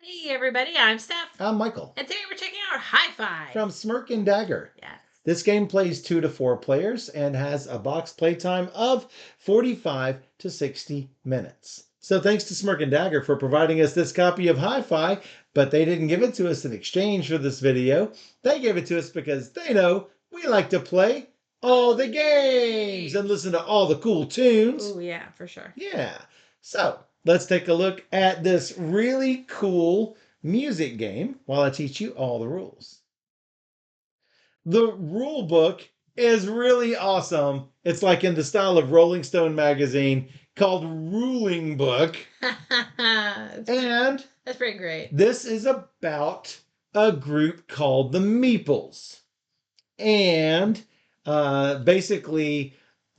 Hey everybody, I'm Steph. I'm Michael. And today we're checking out HiFi. From Smirk and Dagger. Yes. This game plays 2 to 4 players and has a box playtime of 45 to 60 minutes. So thanks to Smirk and Dagger for providing us this copy of HiFi, but they didn't give it to us in exchange for this video. They gave it to us because they know we like to play all the games and listen to all the cool tunes. Oh yeah, for sure. Yeah. So let's take a look at this really cool music game while I teach you all the rules. The rule book is really awesome. It's like in the style of Rolling Stone magazine called Ruling Book. And that's pretty great. This is about a group called the Meeples. And basically,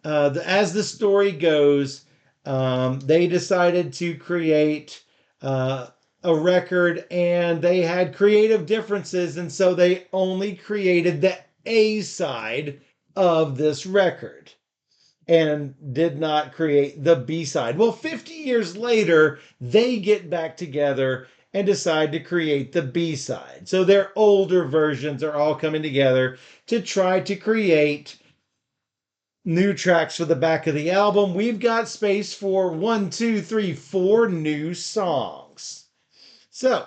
as the story goes, they decided to create a record, and they had creative differences, and so they only created the A side of this record and did not create the B side. Well, 50 years later, they get back together and decide to create the B side. So their older versions are all coming together to try to create new tracks for the back of the album. We've got space for 4 new songs. So,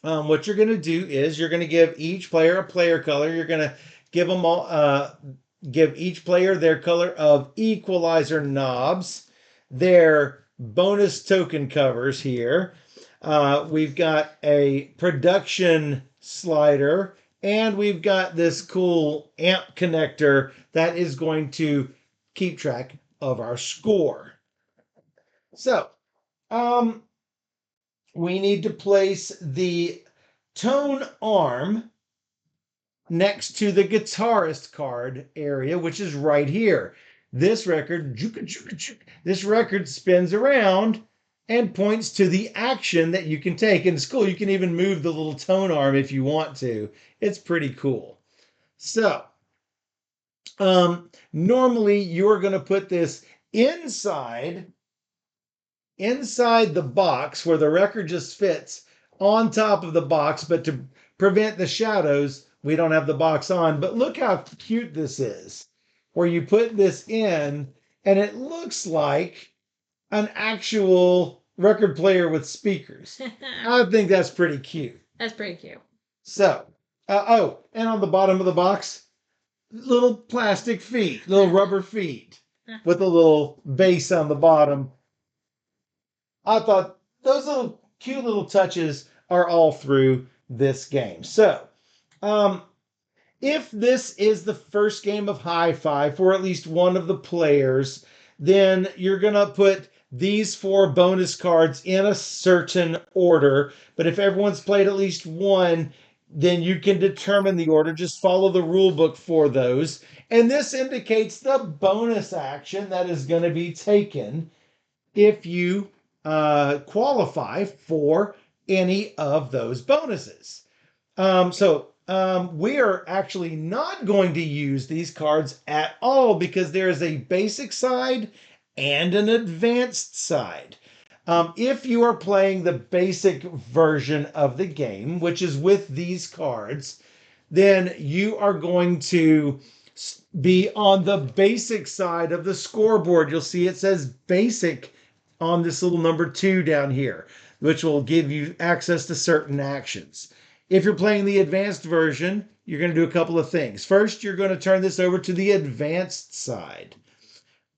what you're going to do is you're going to give each player a player color. You're going to give them all, give each player their color of equalizer knobs, their bonus token covers here. We've got a production slider, and we've got this cool amp connector that is going to keep track of our score. So, we need to place the tone arm next to the guitarist card area, which is right here. This record spins around and points to the action that you can take. In school, you can even move the little tone arm if you want to. It's pretty cool. So, normally you're going to put this inside the box where the record just fits on top of the box, but to prevent the shadows, we don't have the box on. But look how cute this is, where you put this in and it looks like an actual record player with speakers. I think that's pretty cute. That's pretty cute. So, and on the bottom of the box, little plastic feet, little rubber feet with a little base on the bottom. I thought those little cute little touches are all through this game. So, if this is the first game of HiFi for at least one of the players, then you're going to put these 4 bonus cards in a certain order. But if everyone's played at least one, then you can determine the order. Just follow the rule book for those. And this indicates the bonus action that is going to be taken if you qualify for any of those bonuses. We are actually not going to use these cards at all because there is a basic side and an advanced side. If you are playing the basic version of the game, which is with these cards, then you are going to be on the basic side of the scoreboard. You'll see it says basic on this little number 2 down here, which will give you access to certain actions. If you're playing the advanced version, you're going to do a couple of things. First, you're going to turn this over to the advanced side.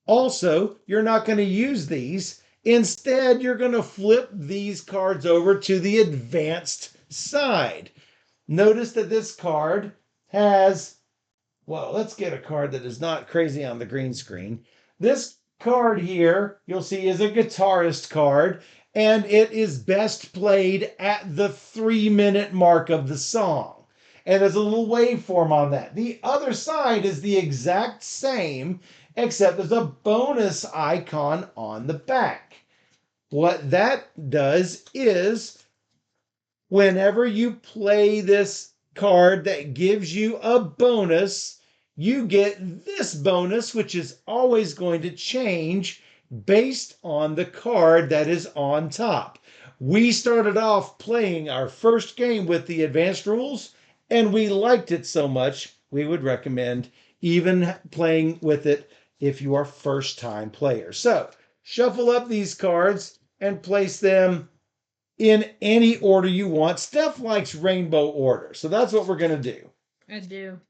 Also, you're not going to use these. Instead, you're going to flip these cards over to the advanced side. Notice that this card has, well, let's get a card that is not crazy on the green screen. This card here, you'll see, is a guitarist card, and it is best played at the 3-minute mark of the song. And there's a little waveform on that. The other side is the exact same, except there's a bonus icon on the back. What that does is, whenever you play this card that gives you a bonus, you get this bonus, which is always going to change based on the card that is on top. We started off playing our first game with the advanced rules, and we liked it so much, we would recommend even playing with it if you are first-time players. So, shuffle up these cards and place them in any order you want. Steph likes rainbow order, so that's what we're going to do. I do.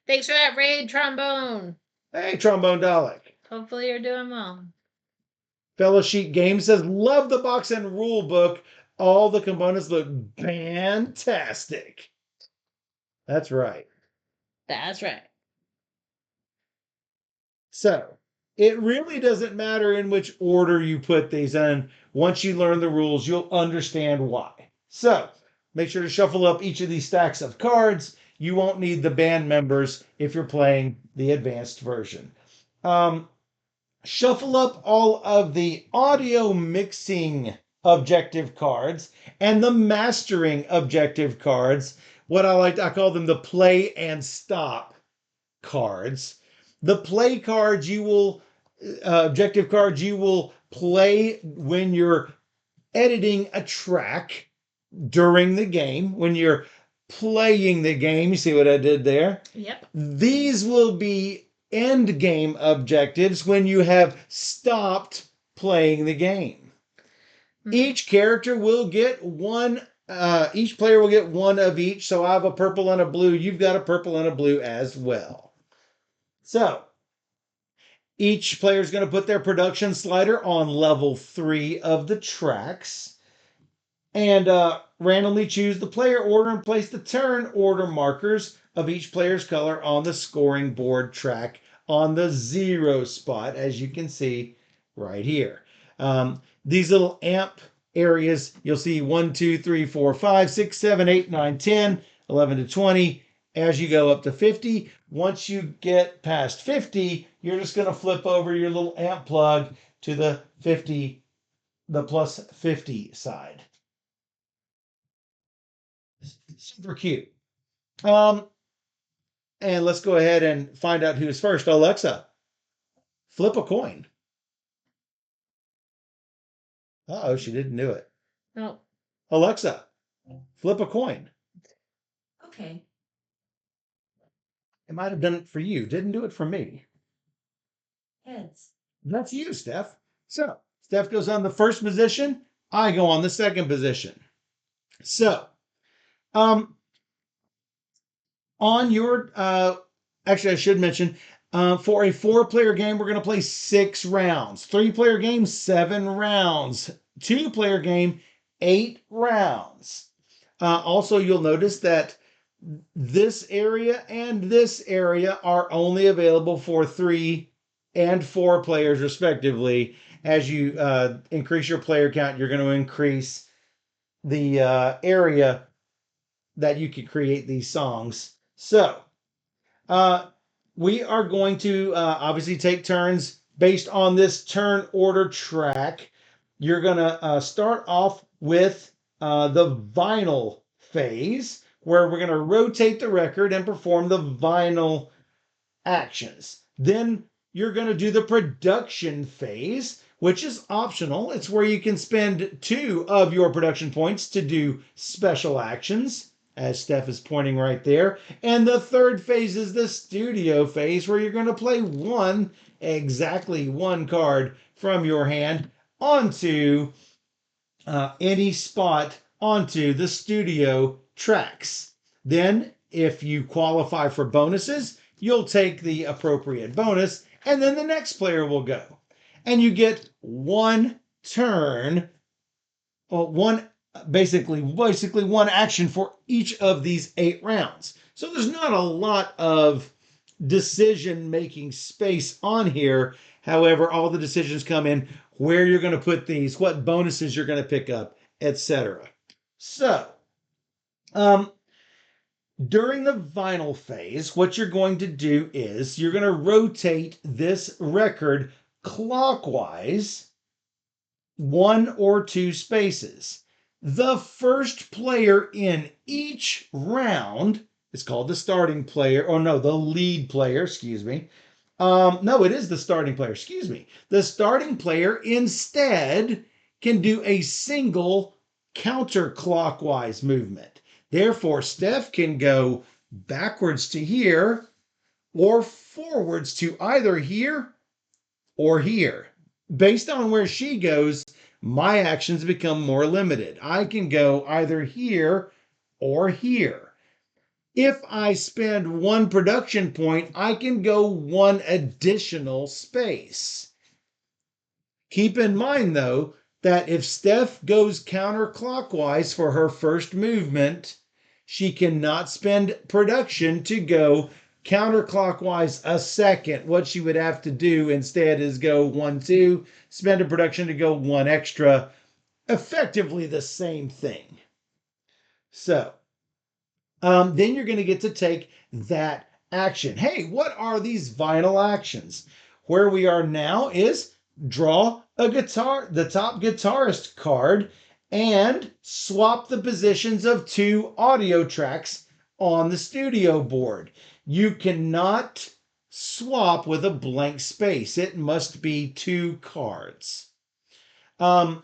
Thanks for that raid, trombone. Hey, Trombone Dalek. Hopefully you're doing well. Fellow Sheet Games says, love the box and rule book. All the components look fantastic. That's right. That's right. So, it really doesn't matter in which order you put these in. Once you learn the rules, you'll understand why. So, make sure to shuffle up each of these stacks of cards. You won't need the band members if you're playing the advanced version. Shuffle up all of the audio mixing objective cards and the mastering objective cards. I call them the play and stop cards. The play cards objective cards you will play when you're editing a track during the game, when you're playing the game. You see what I did there? Yep. These will be end game objectives when you have stopped playing the game. Mm-hmm. Each character will get one. Each player will get one of each. So I have a purple and a blue. You've got a purple and a blue as well. So each player is going to put their production slider on level 3 of the tracks and randomly choose the player order and place the turn order markers of each player's color on the scoring board track on the 0 spot, as you can see right here. These little amp areas, you'll see 1, 2, 3, 4, 5, 6, 7, 8, 9, 10, 11 to 20. As you go up to 50, once you get past 50, you're just going to flip over your little amp plug to the plus 50 side. Super cute. And let's go ahead and find out who's first. Alexa, flip a coin. Uh-oh, she didn't do it. No. Alexa, flip a coin. Okay. It might have done it for you. Didn't do it for me. Heads. That's you, Steph. So, Steph goes on the first position. I go on the second position. So, on your, actually, I should mention, for a 4-player game, we're going to play 6 rounds. 3-player game, 7 rounds. 2-player game, 8 rounds. Also, you'll notice that this area and this area are only available for 3 and 4 players, respectively. As you increase your player count, you're going to increase the area that you can create these songs. So, we are going to obviously take turns based on this turn order track. You're going to start off with the vinyl phase, where we're going to rotate the record and perform the vinyl actions. Then you're going to do the production phase, which is optional. It's where you can spend 2 of your production points to do special actions, as Steph is pointing right there. And the third phase is the studio phase, where you're going to play exactly one card from your hand onto any spot onto the studio tracks. Then, if you qualify for bonuses, you'll take the appropriate bonus, and then the next player will go. And you get one turn, or basically one action for each of these 8 rounds. So there's not a lot of decision-making space on here. However, all the decisions come in where you're going to put these, what bonuses you're going to pick up, etc. So, during the vinyl phase, what you're going to do is you're going to rotate this record clockwise 1 or 2 spaces. The first player in each round is called the starting player, the lead player, excuse me. No, it is the starting player, excuse me. The starting player instead can do a single counterclockwise movement. Therefore, Steph can go backwards to here or forwards to either here or here. Based on where she goes, my actions become more limited. I can go either here or here. If I spend one production point, I can go one additional space. Keep in mind, though, that if Steph goes counterclockwise for her first movement, she cannot spend production to go counterclockwise a second. What she would have to do instead is go 1, 2, spend a production to go one extra. Effectively the same thing. So, then you're going to get to take that action. Hey, what are these vinyl actions? Where we are now is draw a guitar, the top guitarist card, and swap the positions of two audio tracks on the studio board. You cannot swap with a blank space. It must be two cards. And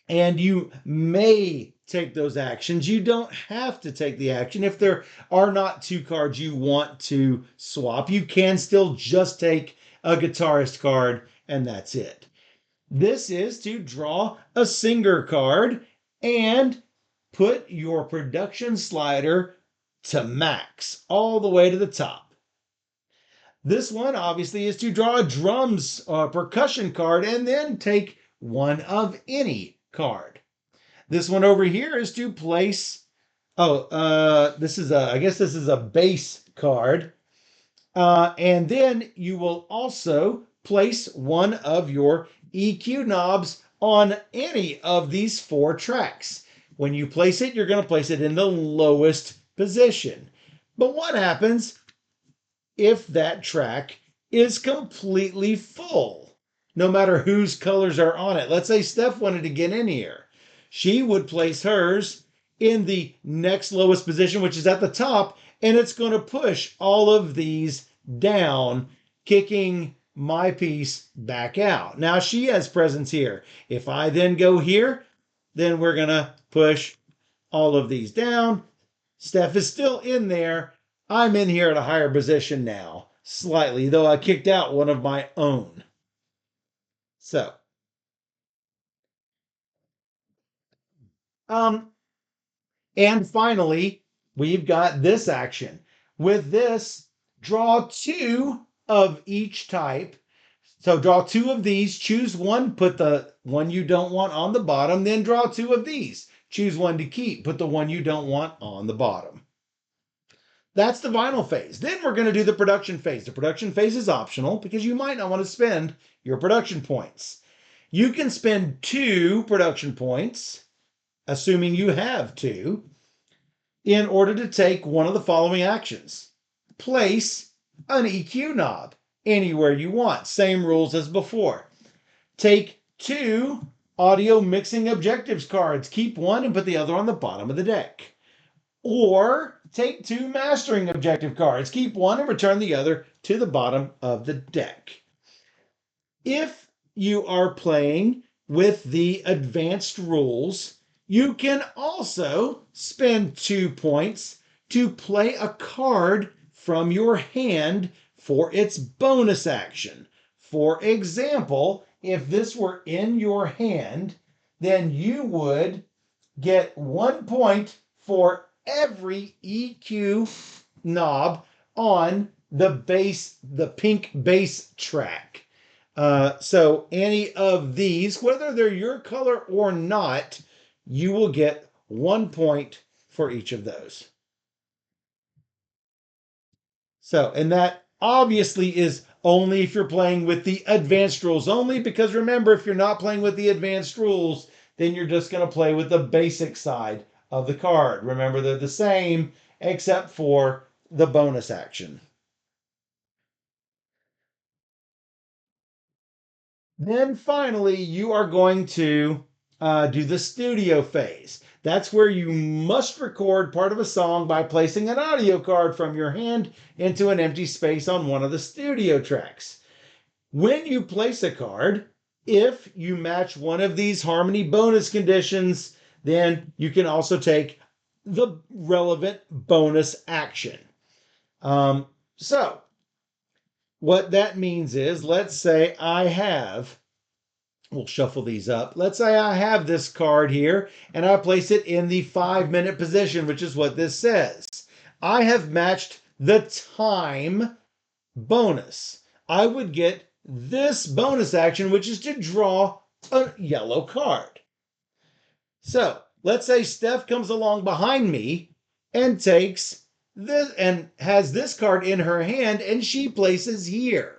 you may take those actions. You don't have to take the action. If there are not two cards you want to swap, you can still just take a guitarist card and that's it. This is to draw a singer card and put your production slider to max all the way to the top. This one obviously is to draw a drums percussion card and then take one of any card. This one over here is to place, I guess this is a bass card. And then you will also place one of your EQ knobs on any of these four tracks. When you place it, you're going to place it in the lowest position. But what happens if that track is completely full, no matter whose colors are on it? Let's say Steph wanted to get in here. She would place hers in the next lowest position, which is at the top, and it's going to push all of these down, kicking my piece back out. Now she has presence here. If I then go here, then we're going to push all of these down. Steph is still in there. I'm in here at a higher position now, slightly, though I kicked out one of my own. So, and finally, we've got this action. With this, draw two of each type. So draw two of these, choose one, put the one you don't want on the bottom, then draw two of these. Choose one to keep, put the one you don't want on the bottom. That's the vinyl phase. Then we're going to do the production phase. The production phase is optional because you might not want to spend your production points. You can spend 2 production points, assuming you have 2, in order to take one of the following actions. Place an EQ knob anywhere you want. Same rules as before. Take 2 audio mixing objectives cards. Keep one and put the other on the bottom of the deck. Or take 2 mastering objective cards. Keep one and return the other to the bottom of the deck. If you are playing with the advanced rules, you can also spend 2 points to play a card from your hand for its bonus action. For example, if this were in your hand, then you would get 1 point for every EQ knob on the pink bass track. So any of these, whether they're your color or not, you will get 1 point for each of those. So, and that obviously is only if you're playing with the advanced rules only, because remember, if you're not playing with the advanced rules, then you're just going to play with the basic side of the card. Remember, they're the same except for the bonus action. Then finally, you are going to do the studio phase. That's where you must record part of a song by placing an audio card from your hand into an empty space on one of the studio tracks. When you place a card, If you match one of these harmony bonus conditions, then you can also take the relevant bonus action. So what that means is, let's say I have, we'll shuffle these up. Let's say I have this card here and I place it in the 5-minute position, which is what this says. I have matched the time bonus. I would get this bonus action, which is to draw a yellow card. So let's say Steph comes along behind me and takes this and has this card in her hand and she places here.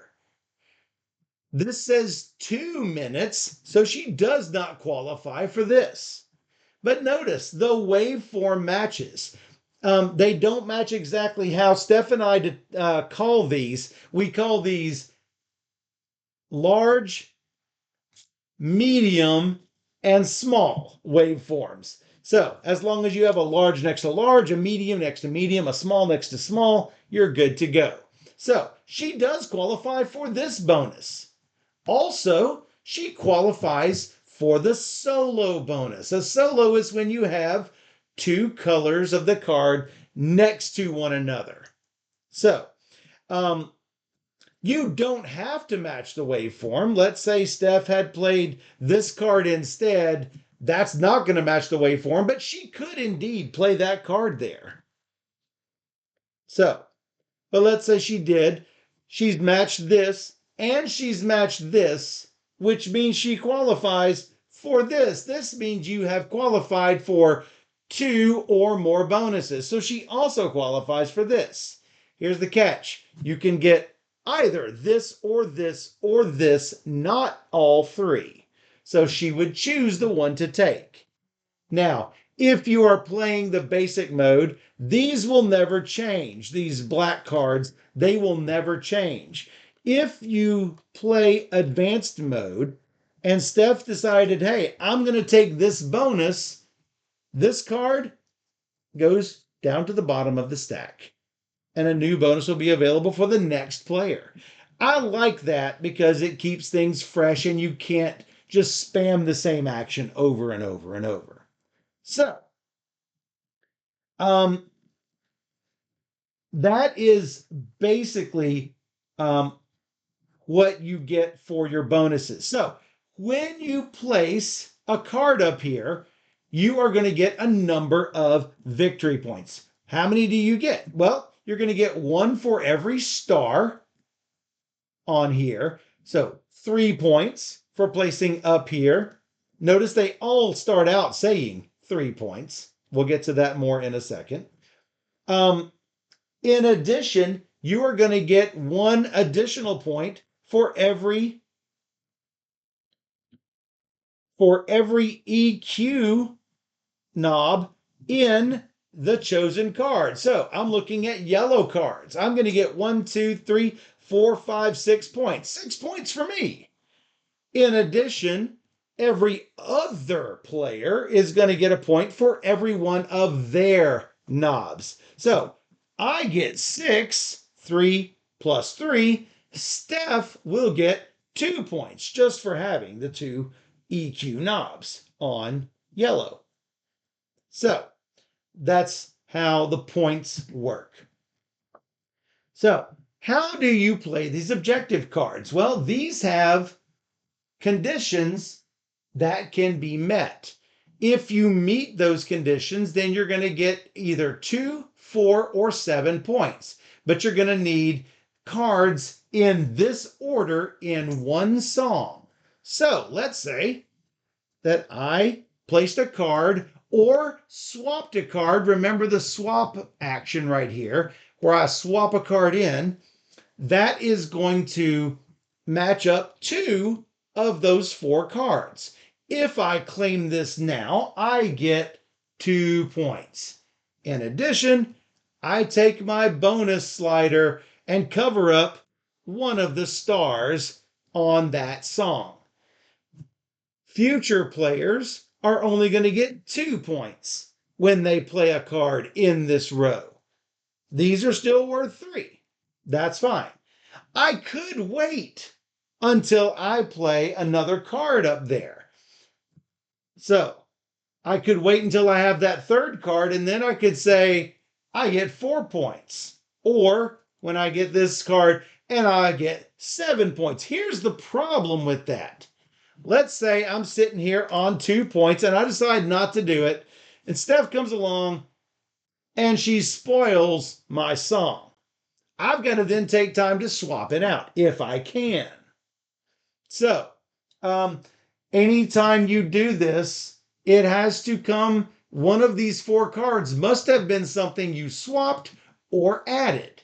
This says 2 minutes, so she does not qualify for this. But notice the waveform matches. They don't match exactly how Steph and I call these. We call these large, medium, and small waveforms. So as long as you have a large next to large, a medium next to medium, a small next to small, you're good to go. So she does qualify for this bonus. Also, she qualifies for the solo bonus. A solo is when you have two colors of the card next to one another. So, you don't have to match the waveform. Let's say Steph had played this card instead. That's not going to match the waveform, but she could indeed play that card there. So, but let's say she did. She's matched this and she's matched this, which means she qualifies for this. This means you have qualified for 2 or more bonuses. So she also qualifies for this. Here's the catch. You can get either this or this or this, not all 3. So she would choose the one to take. Now, if you are playing the basic mode, these will never change. These black cards, they will never change. If you play advanced mode and Steph decided, hey, I'm going to take this bonus, this card goes down to the bottom of the stack and a new bonus will be available for the next player. I like that because it keeps things fresh and you can't just spam the same action over and over and over. So, that is basically what you get for your bonuses. So, when you place a card up here, you are going to get a number of victory points. How many do you get? Well, you're going to get 1 for every star on here. So 3 points for placing up here. Notice they all start out saying 3 points. We'll get to that more in a second. In addition, you are going to get 1 additional point for every EQ knob in the chosen card. So I'm looking at yellow cards. I'm going to get 1, 2, 3, 4, 5, 6 points. 6 points for me. In addition, every other player is going to get a point for every one of their knobs. So I get 6, 3 plus 3. Steph will get 2 points just for having the 2 EQ knobs on yellow. So that's how the points work. So how do you play these objective cards? Well, these have conditions that can be met. If you meet those conditions, then you're going to get either 2, 4, or 7 points. But you're going to need cards in this order in one song. So let's say that I placed a card or swapped a card. Remember the swap action right here, where I swap a card in. That is going to match up 2 of those 4 cards. If I claim this now, I get 2 points. In addition, I take my bonus slider and cover up one of the stars on that song. Future players are only going to get 2 points when they play a card in this row. These are still worth 3. That's fine. I could wait until I play another card up there. So I could wait until I have that third card, and then I could say, I get 4 points. Or when I get this card, and I get 7 points. Here's the problem with that. Let's say I'm sitting here on 2 points, and I decide not to do it, and Steph comes along, and she spoils my song. I've got to then take time to swap it out if I can. So, um, anytime you do this, it has to come, one of these 4 cards must have been something you swapped or added.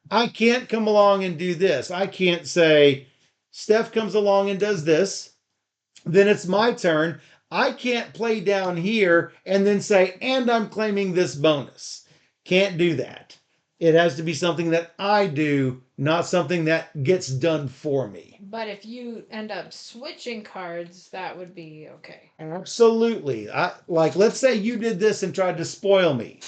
I can't come along and do this. I can't say, Steph comes along and does this, then it's my turn. I can't play down here and then say, and I'm claiming this bonus. Can't do that. It has to be something that I do, not something that gets done for me. But if you end up switching cards, that would be okay. Absolutely. Like, let's say you did this and tried to spoil me.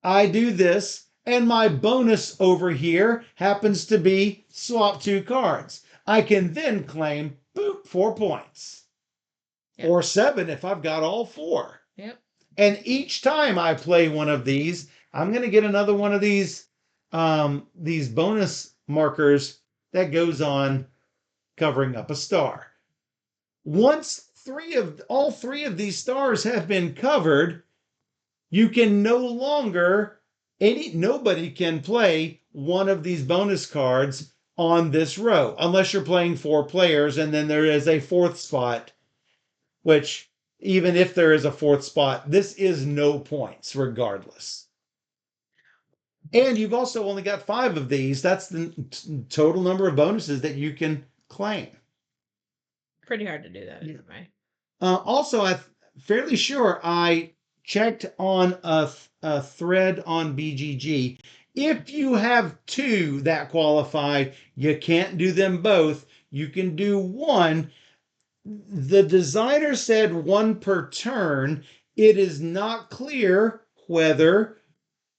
I do this, and my bonus over here happens to be swap 2 cards. I can then claim, boop, 4 points. Yep. Or 7 if I've got all 4. Yep. And each time I play one of these, I'm going to get another one of these bonus markers that goes on covering up a star. Once all three of these stars have been covered, you can no longer, nobody can play one of these bonus cards on this row, unless you're playing 4 players, and then there is a 4th spot, which, even if there is a 4th spot, this is no points regardless. And you've also only got 5 of these. That's the total number of bonuses that you can claim. Pretty hard to do that anyway. Also, I'm fairly sure I checked on a thread on BGG. If you have 2 that qualify, you can't do them both. You can do 1. The designer said 1 per turn. It is not clear whether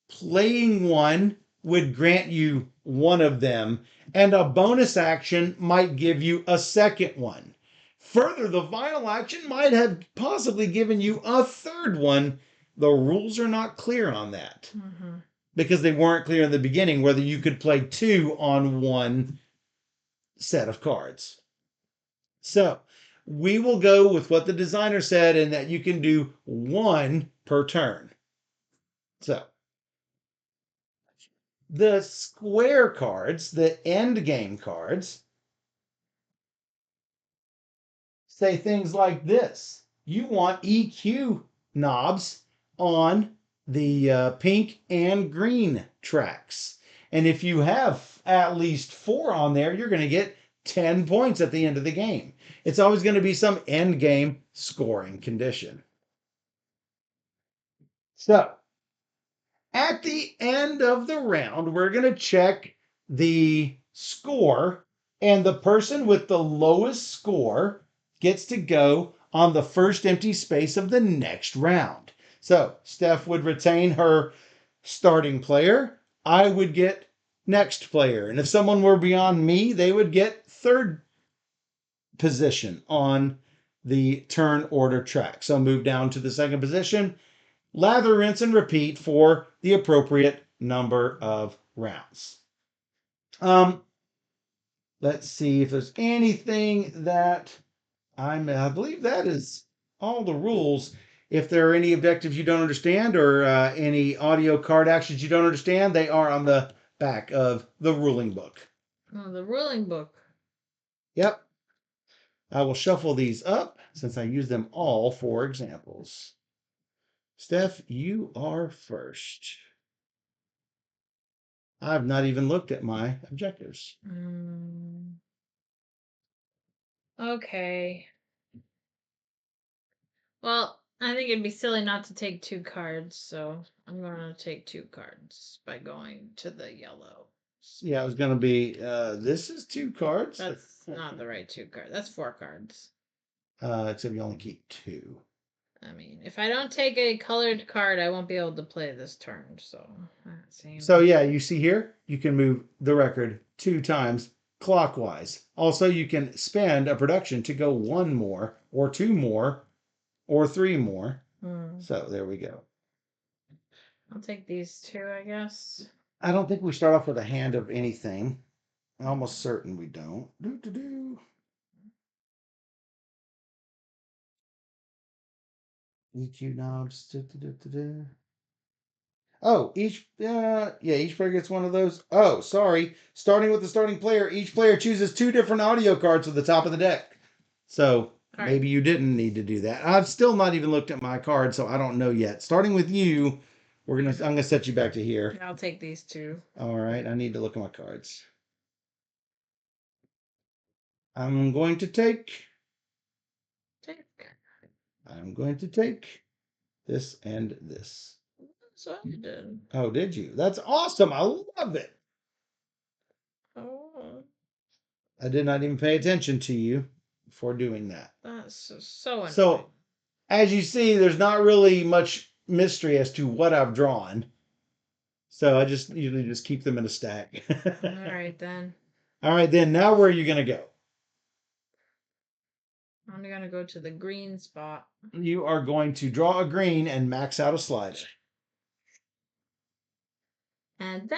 playing 1 would grant you 1 of them, and a bonus action might give you a second one. Further, the vinyl action might have possibly given you a 3rd one. The rules are not clear on that. Mm-hmm. Because they weren't clear in the beginning whether you could play 2 on 1 set of cards. So we will go with what the designer said, and that you can do 1 per turn. So the square cards, the end game cards, say things like this. You want EQ knobs on the pink and green tracks. And if you have at least 4 on there, you're going to get 10 points at the end of the game. It's always going to be some end game scoring condition. So, at the end of the round, we're going to check the score, and the person with the lowest score gets to go on the first empty space of the next round. So, Steph would retain her starting player. I would get next player. And if someone were beyond me, they would get 3rd position on the turn order track. So, move down to the 2nd position. Lather, rinse, and repeat for the appropriate number of rounds. Let's see if there's anything that I believe that is all the rules. If there are any objectives you don't understand, or any audio card actions you don't understand, they are on the back of the ruling book. Oh, the ruling book. Yep. I will shuffle these up since I use them all for examples. Steph, you are first. I've not even looked at my objectives. Okay. Well, I think it'd be silly not to take 2 cards, so I'm going to take 2 cards by going to the yellow. Yeah, it was going to be, this is 2 cards. That's not the right 2 cards. That's 4 cards. Except you only keep 2. I mean, if I don't take a colored card, I won't be able to play this turn, so that seems... So yeah, you see here, you can move the record 2 times clockwise. Also, you can spend a production to go one more, or two more, or three more. So there we go. I'll take these two, I guess. I don't think we start off with a hand of anything. I'm almost certain we don't. EQ knobs. Oh, each player gets one of those. Oh, sorry. Starting with the starting player, each player chooses two different audio cards at the top of the deck. So maybe you didn't need to do that. I've still not even looked at my card, so I don't know yet. Starting with you, I'm gonna set you back to here. I'll take these two. All right, I need to look at my cards. I'm going to take. I'm going to take this and this. So I did. Oh, did you? That's awesome. I love it. Oh. I did not even pay attention to you for doing that. That's so annoying. So, as you see, there's not really much mystery as to what I've drawn. So I just usually just keep them in a stack. All right, then. All right, then. Now where are you going to go? I'm going to go to the green spot. You are going to draw a green and max out a slider. And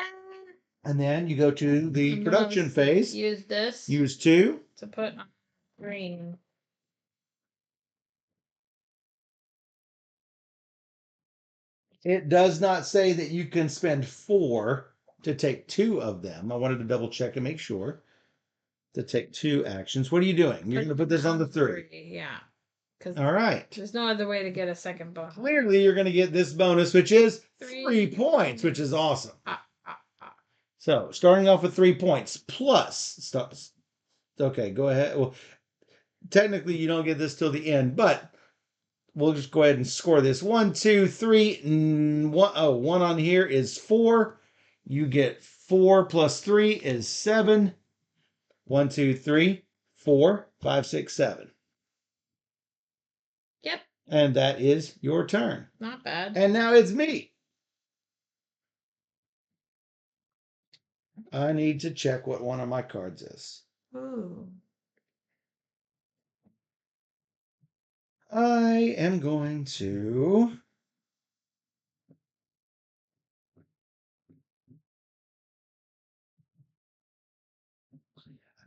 then you go to the production phase. Use this. Use two. To put on green. It does not say that you can spend 4 to take 2 of them. I wanted to double check and make sure. To take 2 actions. What are you doing? You're going to put this on the 3. Yeah. All right. There's no other way to get a second bonus. Clearly, you're going to get this bonus, which is 3 points, which is awesome. So, starting off with 3 points plus. Okay, go ahead. Well, technically, you don't get this till the end, but we'll just go ahead and score this. 1, 2, 3. One on here is 4. You get 4 plus 3 is 7. 1, 2, 3, 4, 5, 6, 7. Yep. And that is your turn. Not bad. And now it's me. I need to check what one of my cards is. Ooh. I am going to...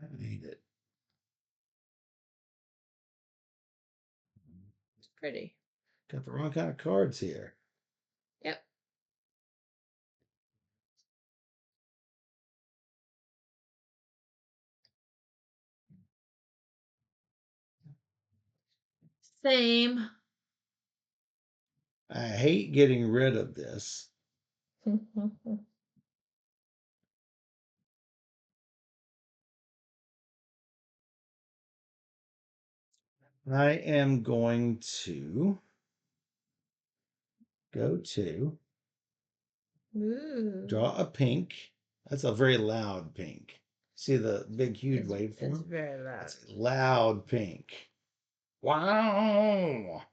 I need it. It's pretty. Got the wrong kind of cards here. Yep. Same. I hate getting rid of this. I am going to go to draw a pink. That's a very loud pink. See the big, huge waveform? It's very loud. That's a loud pink. Wow.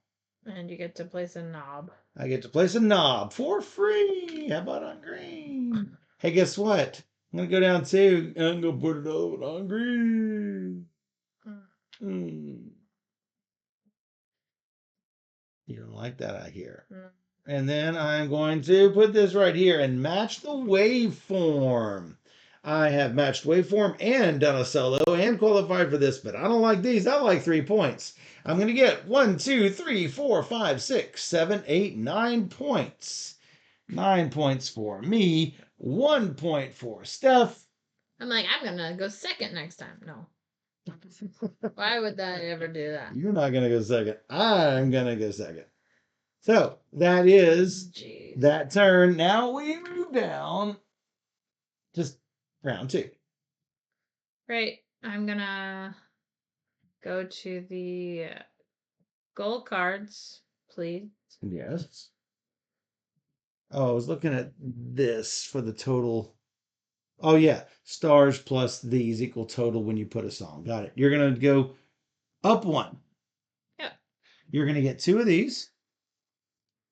And you get to place a knob. I get to place a knob for free. How about on green? Hey, guess what? I'm going to go down too. And I'm going to put it over on green. You don't like that, I hear. And then I'm going to put this right here and match the waveform. I have matched waveform and done a solo and qualified for this, but I don't like these. I like 3 points. I'm going to get 1, 2, 3, 4, 5, 6, 7, 8, 9 points. 9 points for me. 1 point for Steph. I'm going to go second next time. No. Why would that ever do that? You're not going to go second. I'm going to go second. So that is that turn. Now we move down to round 2. Right. I'm going to go to the gold cards, please. Yes. Oh, I was looking at this for the total. Oh, yeah. Stars plus these equal total when you put a song. Got it. You're going to go up 1. Yep. You're going to get 2 of these.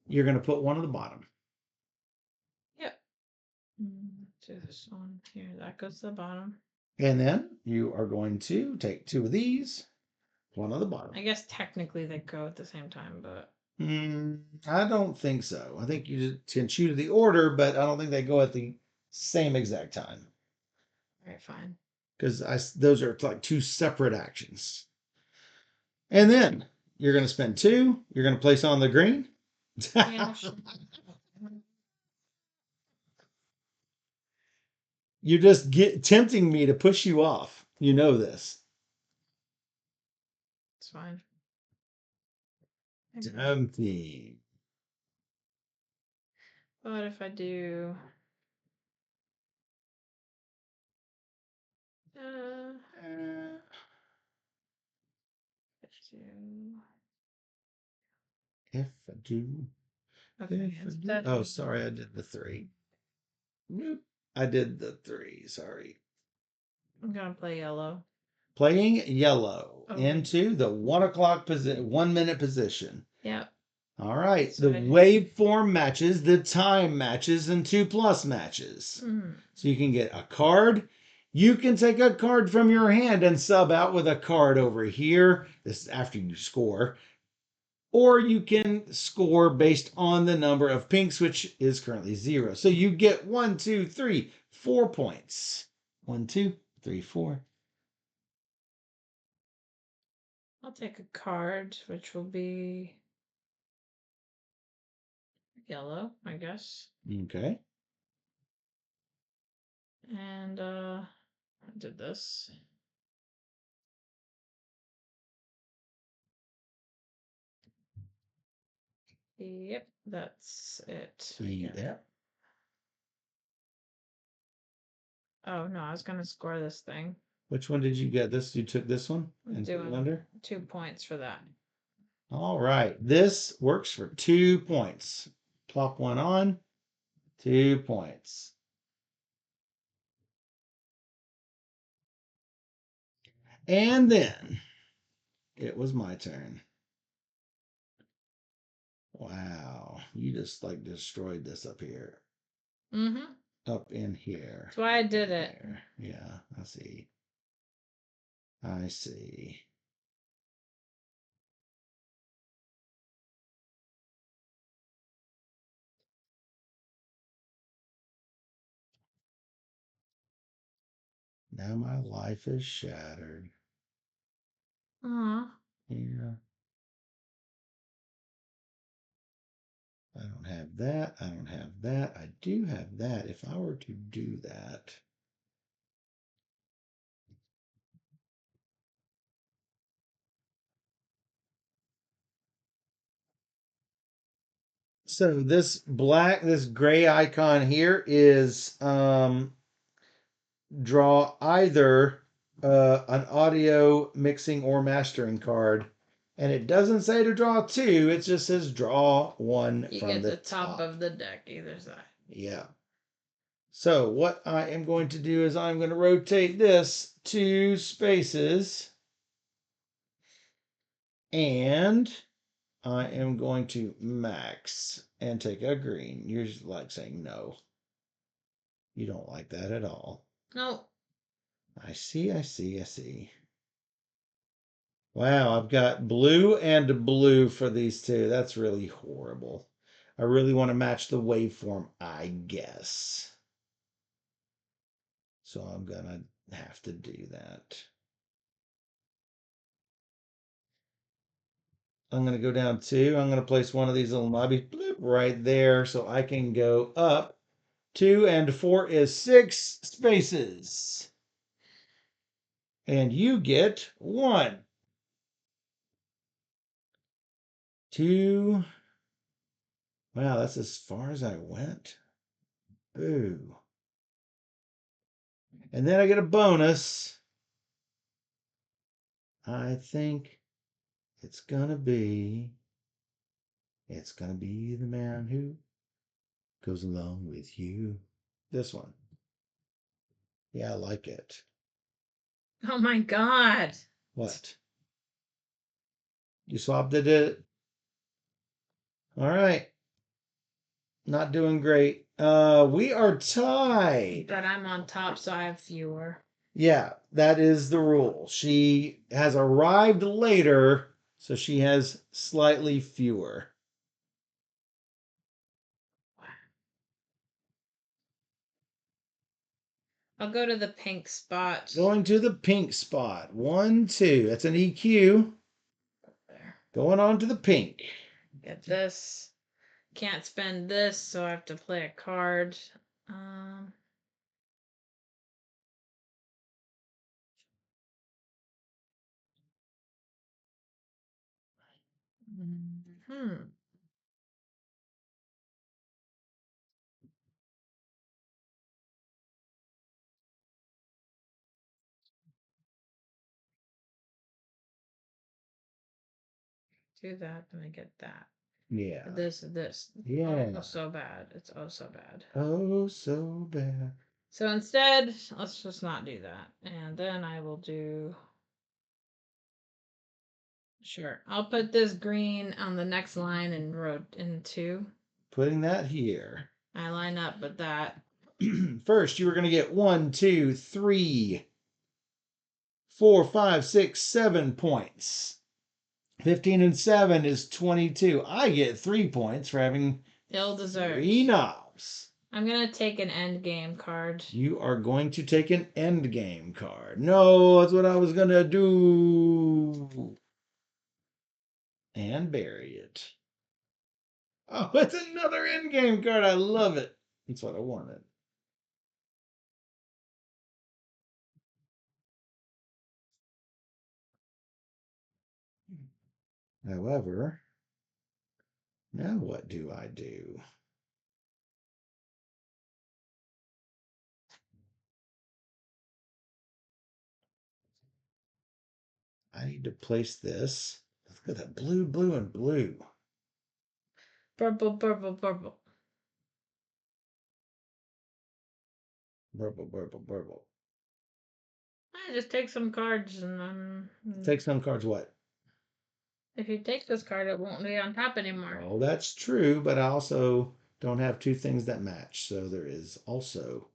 You're going to put 1 at the bottom. Yep. Do this one here. That goes to the bottom. And then you are going to take 2 of these, one on the bottom. I guess technically they go at the same time, but I don't think so. I think you just can choose the order, but I don't think they go at the same exact time. all right, fine. Because those are like 2 separate actions. And then you're going to spend 2. You're going to place on the green. Yeah, You're just tempting me to push you off. You know this. it's fine. Tempting. What if I do? Uh, if I do. Okay, If I do. instead Oh, of sorry, I did the 3. Nope. I did the 3. Sorry. I'm gonna play yellow. Playing yellow Oh, into the 1 o'clock position, 1 minute position. Yep. All right. So The waveform matches, the time matches, and 2+ matches. So you can get a card. You can take a card from your hand and sub out with a card over here. This is after you score. Or you can score based on the number of pinks, which is currently 0. So you get 1, 2, 3, 4 points. 1, 2, 3, 4. I'll take a card, which will be yellow, I guess. Okay. And I did this. Yep, that's it. Yeah. Oh no, I was gonna score this thing. Which one did you get? This you took this one I'm and put it doing under? 2 points for that. All right. This works for 2 points. Plop one on. 2 points. And then it was my turn. Wow. You just like destroyed this up here. Mm-hmm. Up in here. That's why I did it. There. Yeah, I see. I see. Now my life is shattered. Aw. Yeah. I don't have that. I don't have that. I do have that. If I were to do that. So this gray icon here is draw either an audio mixing or mastering card. And it doesn't say to draw 2, it just says draw 1 You from get the the top of the deck, either side. Yeah. So what I am going to do is I'm going to rotate this 2 spaces. And I am going to max and take a green. You're just like saying no. You don't like that at all. No. I see, I see, I see. Wow, I've got blue and blue for these 2. That's really horrible. I really want to match the waveform, I guess. So I'm going to have to do that. I'm going to go down 2. I'm going to place one of these little knobby bloop right there so I can go up. 2 and 4 is 6 spaces. And you get 1, 2. Wow, that's as far as I went. Boo. And then I get a bonus. I think it's gonna be the man who goes along with you. This one. Yeah, I like it. Oh my god. What? You swapped it? All right. Not doing great. We are tied. But I'm on top, so I have fewer. Yeah, that is the rule. She has arrived later, so she has slightly fewer. I'll go to the pink spot. Going to the pink spot. 1, 2. That's an EQ. There. Going on to the pink. Get this. Can't spend this, so I have to play a card. Um, hmm. Do that, then I get that. Yeah. This. Yeah. Oh, so bad. It's oh so bad. Oh, so bad. So instead, let's just not do that. And then I will do. Sure. I'll put this green on the next line and row in two. Putting that here. I line up with that. First, you were going to get 1, 2, 3, 4, 5, 6, 7 points. 15 and 7 is 22. I get 3 points for having Ill deserved. 3 knobs. I'm gonna take an end game card. You are going to take an end game card. No, that's what I was going to do. And bury it. Oh, it's another end game card. I love it. That's what I wanted. However, now what do I do? I need to place this. Look at that blue, blue, and blue. Purple, purple, purple. Purple, purple, purple. I just take some cards and then. Take some cards what? If you take this card, it won't be on top anymore. Oh, that's true, but I also don't have two things that match, so there is also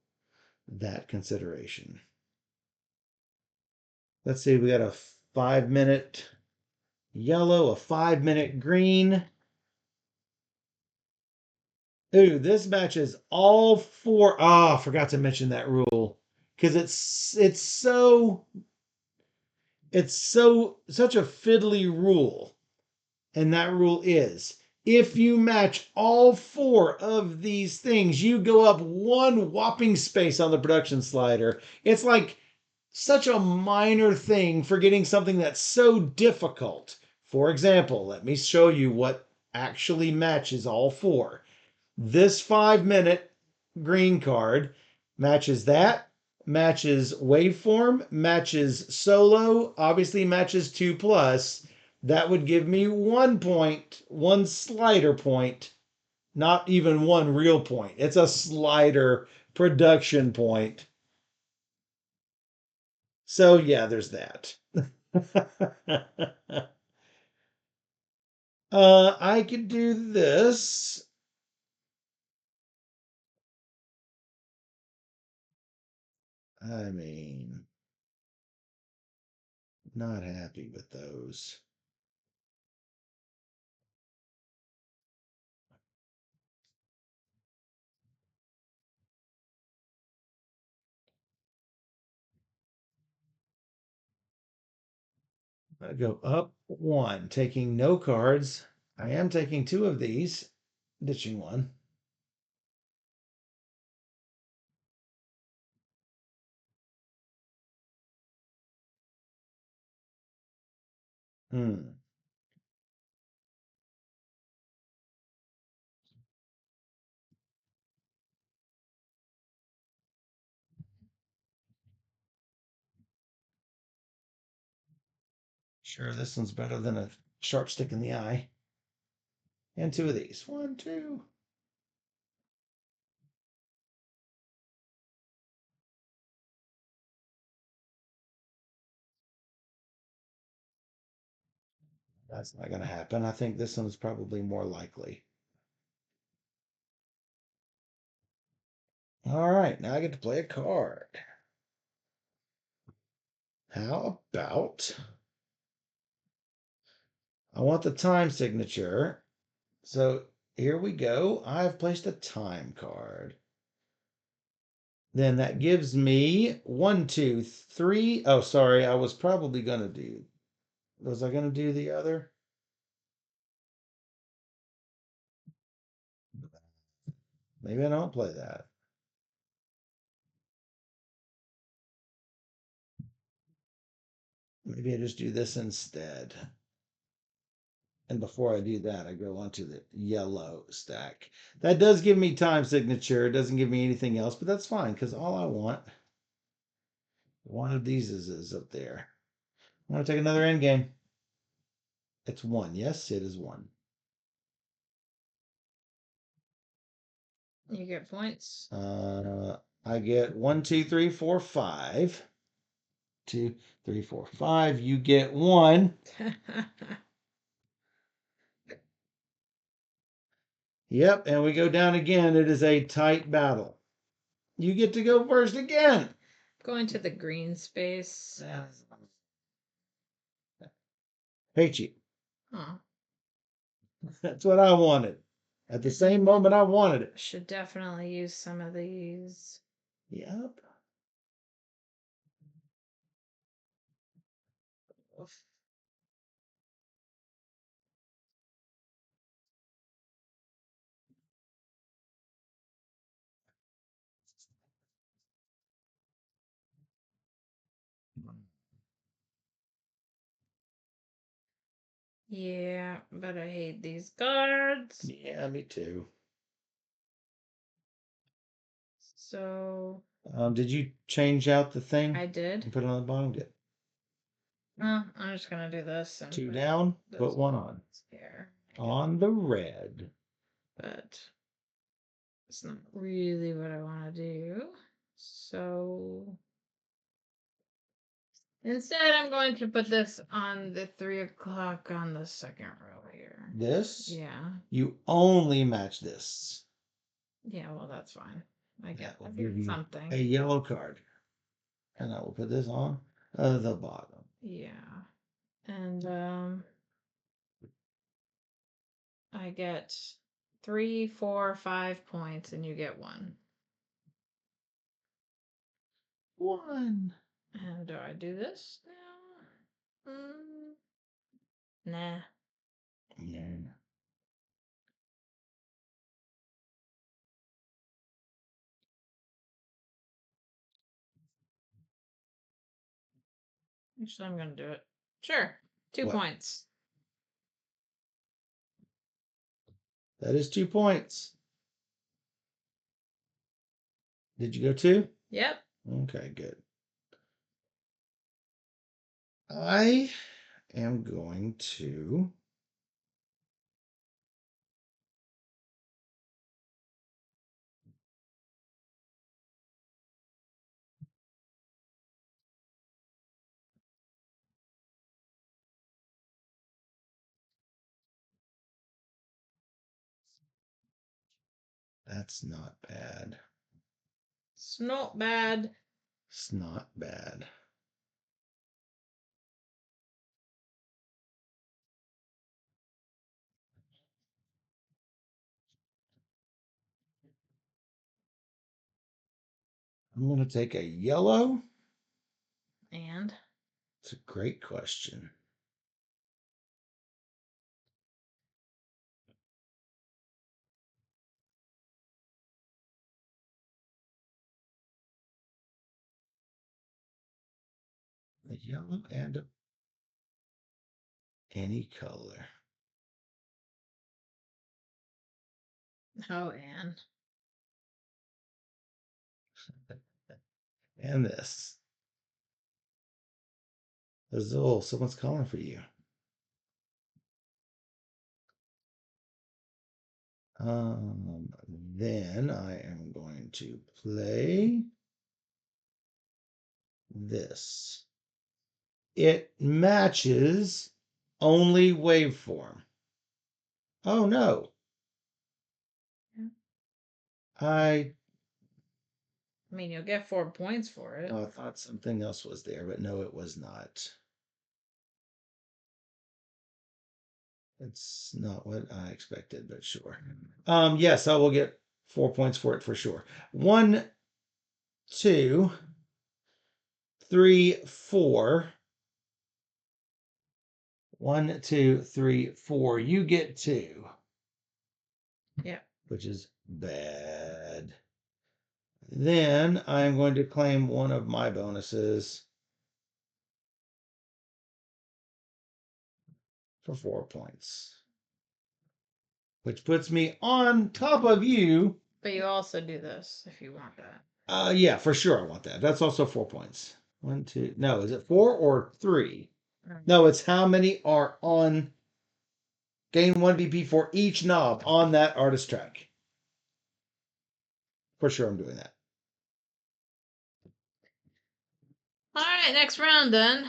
that consideration. Let's see, we got a 5-minute yellow, a 5-minute green. Ooh, this matches all four. Ah, I forgot to mention that rule because it's such a fiddly rule, and that rule is if you match all four of these things, you go up one whopping space on the production slider. It's like such a minor thing for getting something that's so difficult. For example, let me show you what actually matches all four. This 5-minute green card matches that, matches waveform, matches solo, obviously matches 2 plus. That would give me 1 point, 1 slider point, not even 1 real point. It's a slider production point. So, yeah, there's that. I could do this. I mean, not happy with those. I go up 1, taking no cards. I am taking 2 of these, ditching 1. Hmm. Sure, this one's better than a sharp stick in the eye. And 2 of these. 1, 2. That's not going to happen. I think this one's probably more likely. All right, now I get to play a card. How about I want the time signature. So here we go. I've placed a time card. Then that gives me 1, 2, 3. Oh, sorry. I was probably going to do. Was I going to do the other? Maybe I don't play that. Maybe I just do this instead. And before I do that, I go onto the yellow stack. That does give me time signature. It doesn't give me anything else, but that's fine because all I want, one of these is up there. I want to take another end game. It's 1. Yes, it is 1. You get points. I get 1, 2, 3, 4, 5. 2, 3, 4, 5. You get 1. Yep, and we go down again. It is a tight battle. You get to go first again. Going to the green space. Hate you. Oh, That's what I wanted. At the same moment, I wanted it. should definitely use some of these. Yep. Oof. Yeah, but I hate these cards. Yeah, me too. So Did you change out the thing I and did. put it on the bottom? Good. I'm just gonna do this and 2 put down, put those 1 on. here. On the red. But it's not really what I want to do. So instead, I'm going to put this on the 3 o'clock on the second row here. This? Yeah. You only match this. Yeah, well, that's fine. I get That will give you something. a yellow card. And I will put this on the bottom. Yeah. And I get 3, 4, 5 points, and you get 1. 1. And do I do this now? Nah. Yeah. Actually, I'm gonna do it. Sure. 2 What? points. That is 2 points. Did you go 2? Yep. Okay, good. I am going to That's not bad. It's not bad. It's not bad. I'm going to take a yellow. And It's a great question. A yellow and any color. oh, and And this. Azul, someone's calling for you. Then I am going to play this. It matches only waveform. Oh no. Yeah. I I mean, you'll get 4 points for it. Oh, I thought something else was there, but no, it was not. It's not what I expected, but sure. Yes, I will get 4 points for it for sure. 1, 2, 3, 4. 1, 2, 3, 4. You get 2. Yeah. Which is bad. Then I'm going to claim one of my bonuses for 4 points, which puts me on top of you. But you also do this if you want that. Yeah, for sure I want that. That's also 4 points. 1, 2. No, is it 4 or 3? No, it's how many are on gain 1 BP for each knob on that artist track. For sure I'm doing that. All right, next round then.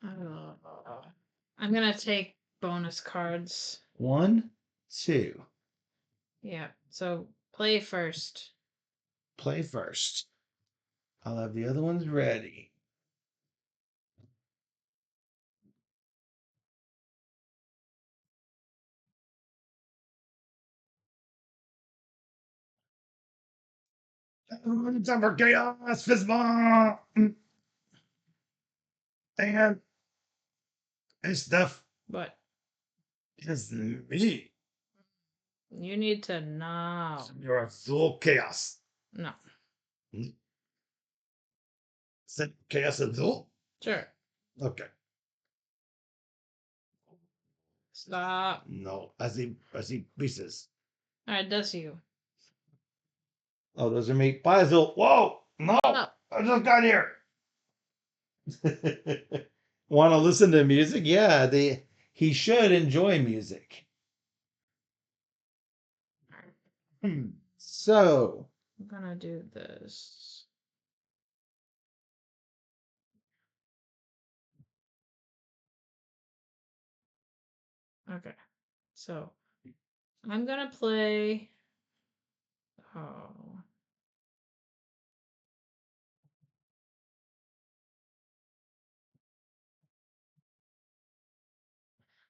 I'm gonna take bonus cards. 1, 2. Yeah. So play first. Play first. I'll have the other ones ready. Time for chaos, Fizzball! And hey, Steph, What? it's me. You need to know. You're Azul Chaos. No. Is that Chaos Azul? Sure. Okay. Stop. No, I see pieces. All right, that's you. Oh, those are me. Bye, Azul. Whoa! No! No. I just got here. Want to listen to music? Yeah, he should enjoy music. So, I'm gonna do this. Okay. So I'm gonna play. Oh.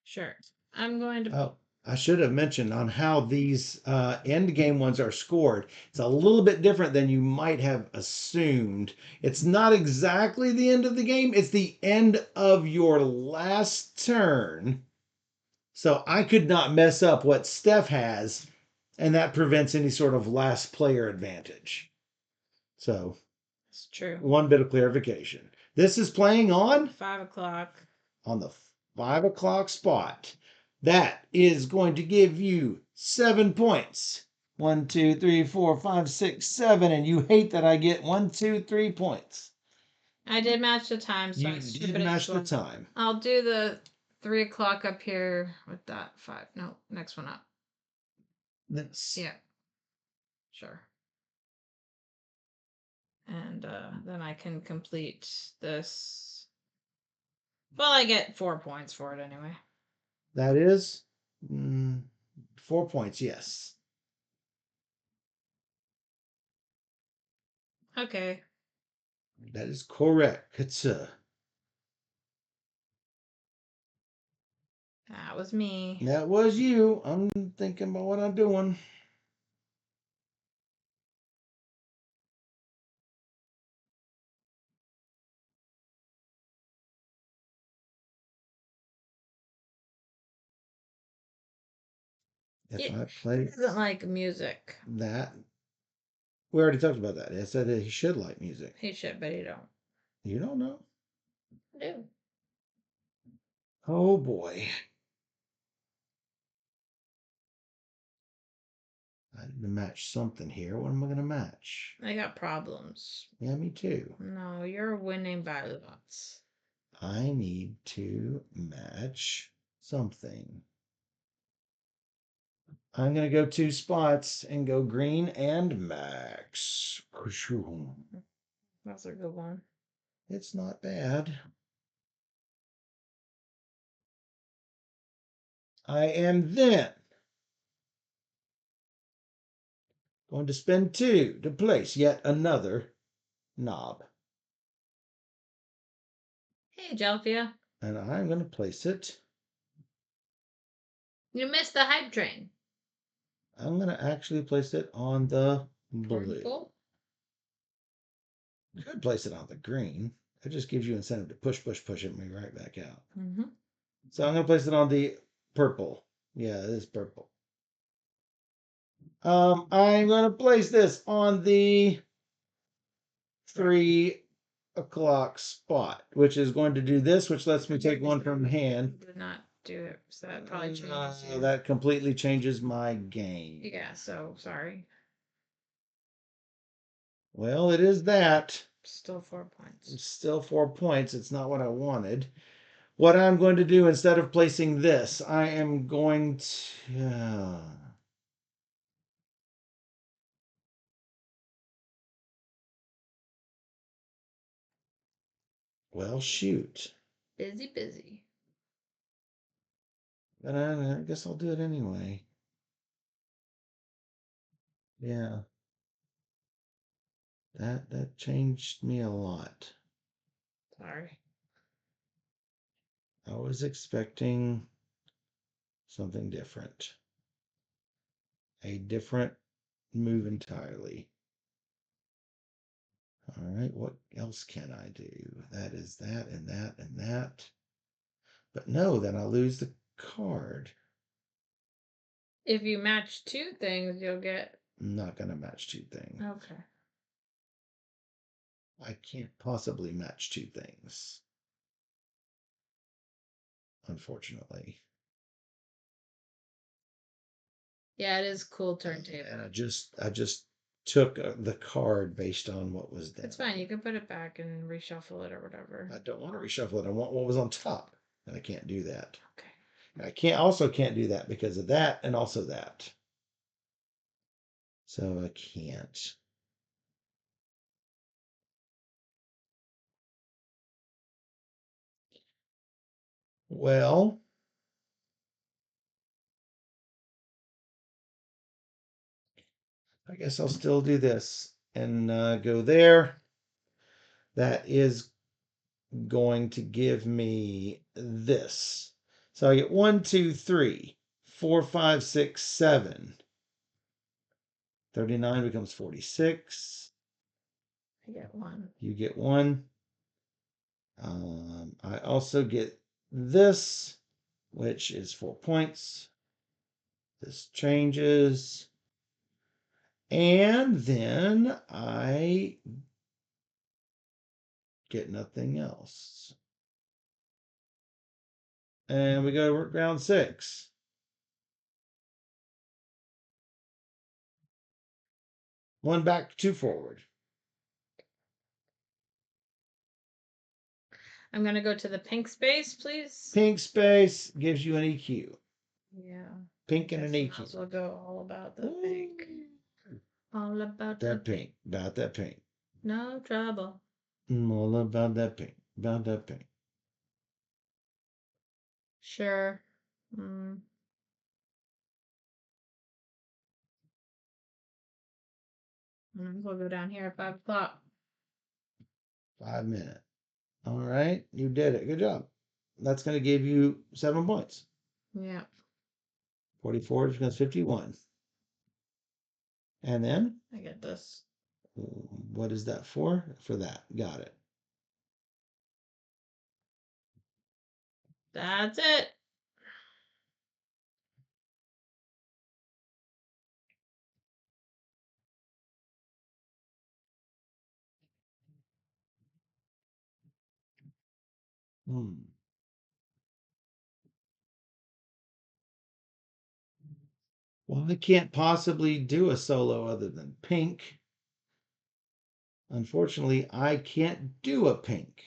Sure. I'm going to. oh, I should have mentioned on how these end game ones are scored. It's a little bit different than you might have assumed. It's not exactly the end of the game, it's the end of your last turn. So I could not mess up what Steph has, and that prevents any sort of last player advantage. So, It's true. one bit of clarification. This is playing on 5 o'clock. on the 5 o'clock spot. That is going to give you 7 points. 1, 2, 3, 4, 5, 6, 7. And you hate that I get 1, 2, 3 points. I did match the time, so You I did match the time. I'll do the 3 o'clock up here with that 5. No, next one up. This. Yeah. Sure. And then I can complete this. Well, I get 4 points for it anyway. That is 4 points, yes. Okay. That is correct. That was me. That was you. I'm thinking about what I'm doing. If I play Doesn't like music. that, we already talked about that. I said that he should like music. He should, but he don't. You don't know? I do. Oh boy. I need to match something here. What am I going to match? I got problems. Yeah, me too. No, you're winning by lots. I need to match something. I'm going to go 2 spots and go green and max. That's a good one. It's not bad. I am then Going to spend 2 to place yet another knob. Hey, Jelfia. And I'm going to place it. You missed the hype train. I'm going to actually place it on the blue. Purple. You could place it on the green. It just gives you incentive to push it right back out. Mm-hmm. So I'm going to place it on the purple. Yeah, it is purple. I'm going to place this on the 3 o'clock spot, which is going to do this, which lets me take one from hand. Did not do it, so that probably changes you. That completely changes my game. Yeah, so sorry. Well, it is that. Still 4 points. It's still 4 points. It's not what I wanted. What I'm going to do instead of placing this, I am going to. Well, shoot. Busy. But I guess I'll do it anyway. Yeah. That changed me a lot. Sorry. I was expecting something different. A different move entirely. All right, what else can I do? That is that and that and that. But no, then I lose the card. If you match 2 things, you'll get. I'm not going to match 2 things. Okay. I can't possibly match 2 things. Unfortunately. Yeah, it is cool turntable. And I just took the card based on what was there. It's fine. You can put it back and reshuffle it or whatever. I don't want to reshuffle it. I want what was on top, and I can't do that. Okay. And I can't do that because of that and also that. So I can't. Well, I guess I'll still do this and go there. That is going to give me this. So I get 1, 2, 3, 4, 5, 6, 7. 39 becomes 46. I get 1. You get 1. I also get this, which is 4 points. This changes. And then I get nothing else. And we go to round 6. One back, 2 forward. I'm going to go to the pink space, please. Pink space gives you an EQ. Yeah. Pink and an Might EQ. as well go all about the pink. All about that pink. About that pink. No trouble. All about that pink. About that pink. Sure. Mm. We'll go down here at 5 o'clock. 5 minutes. All right. You did it. Good job. That's going to give you 7 points. Yeah. 44 becomes 51. And then? I get this. What is that for? For that. Got it. That's it. Hmm. Well, I can't possibly do a solo other than pink. Unfortunately, I can't do a pink.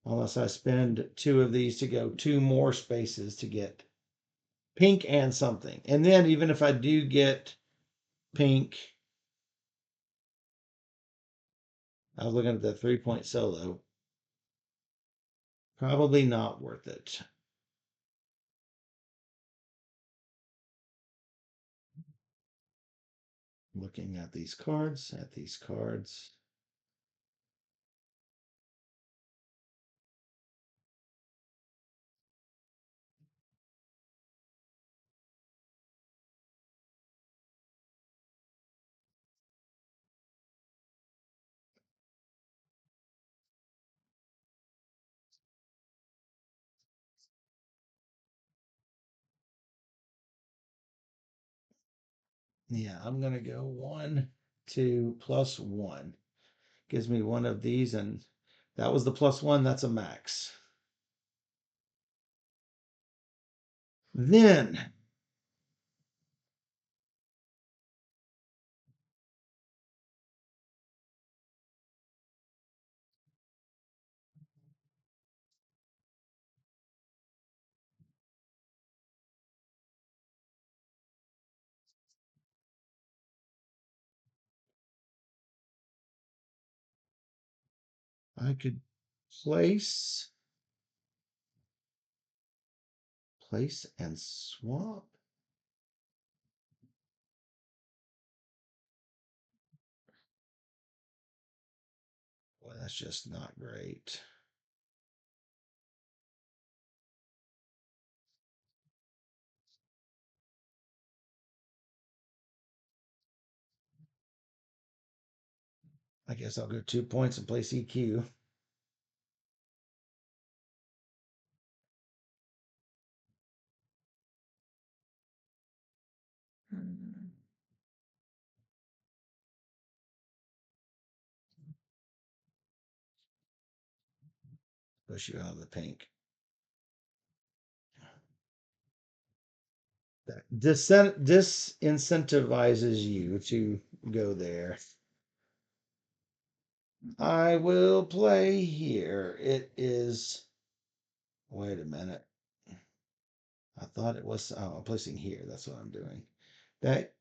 Unless I spend 2 of these to go 2 more spaces to get pink and something. And then even if I do get pink, I was looking at the 3-point solo. Probably not worth it. Looking at these cards, Yeah, I'm gonna go 1, 2, plus 1. Gives me one of these, and that was the +1. That's a max. Then I could place, and swap. Boy, that's just not great. I guess I'll go 2 points and place EQ. Hmm. Push you out of the pink. That disincentivizes you to go there. I will play here. It is. Wait a minute. I thought it was. Oh, I'm placing here. That's what I'm doing. That.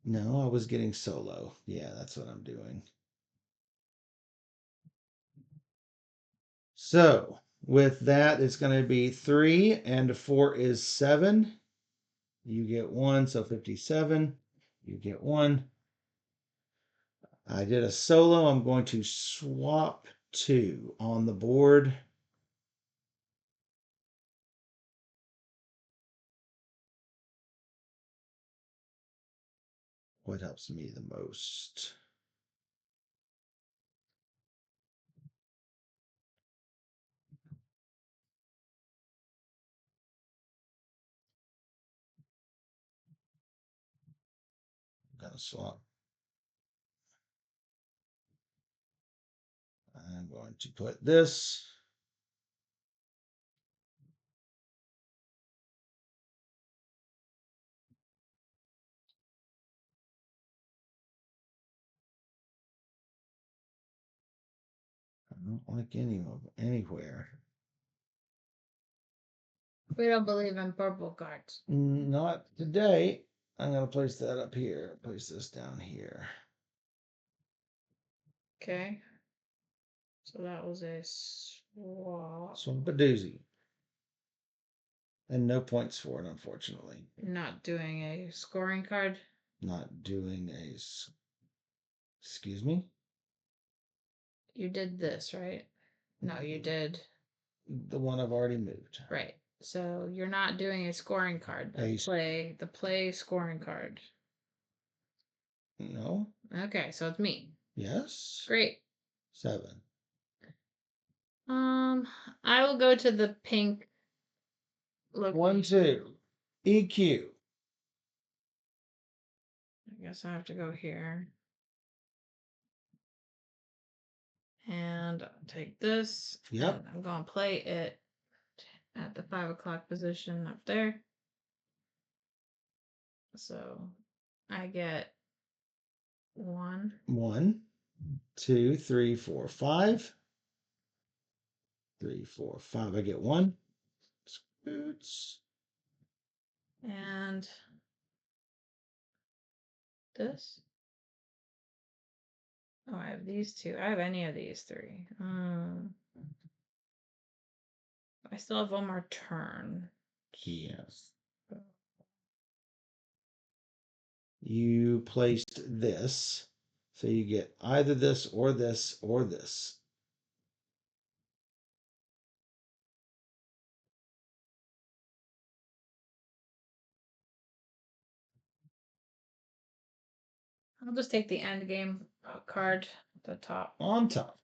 No, I was getting solo. Yeah, that's what I'm doing. So with that, it's going to be 3 and 4 is 7. You get 1, so 57. You get 1. I did a solo. I'm going to swap 2 on the board. What helps me the most? I'm going to swap. I'm going to put this. I don't like anywhere. We don't believe in purple cards. Not today. I'm going to place that up here. Place this down here. Okay. So that was a swap. Swap a doozy. And no points for it, unfortunately. Not doing a scoring card. Not doing a. Excuse me? You did this, right? No, you did. The one I've already moved. Right. So you're not doing a scoring card. The play scoring card. No. Okay, so it's me. Yes. Great. 7. I will go to the pink location. 1, 2. EQ. I guess I have to go here. And I'll take this. Yep. And I'm going to play it at the 5 o'clock position up there. So I get 1. 1, 2, 3, 4, 5. 3, 4, 5. I get 1. Scoots. And this. Oh, I have these 2. I have any of these 3. I still have one more turn. Yes. you placed this. So you get either this or this or this. I'll just take the end game card at the top. On top.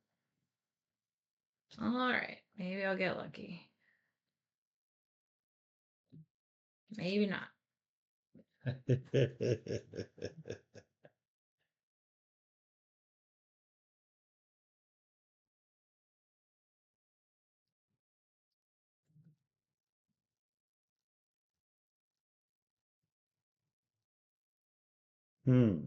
All right, maybe I'll get lucky. Maybe not. Hmm.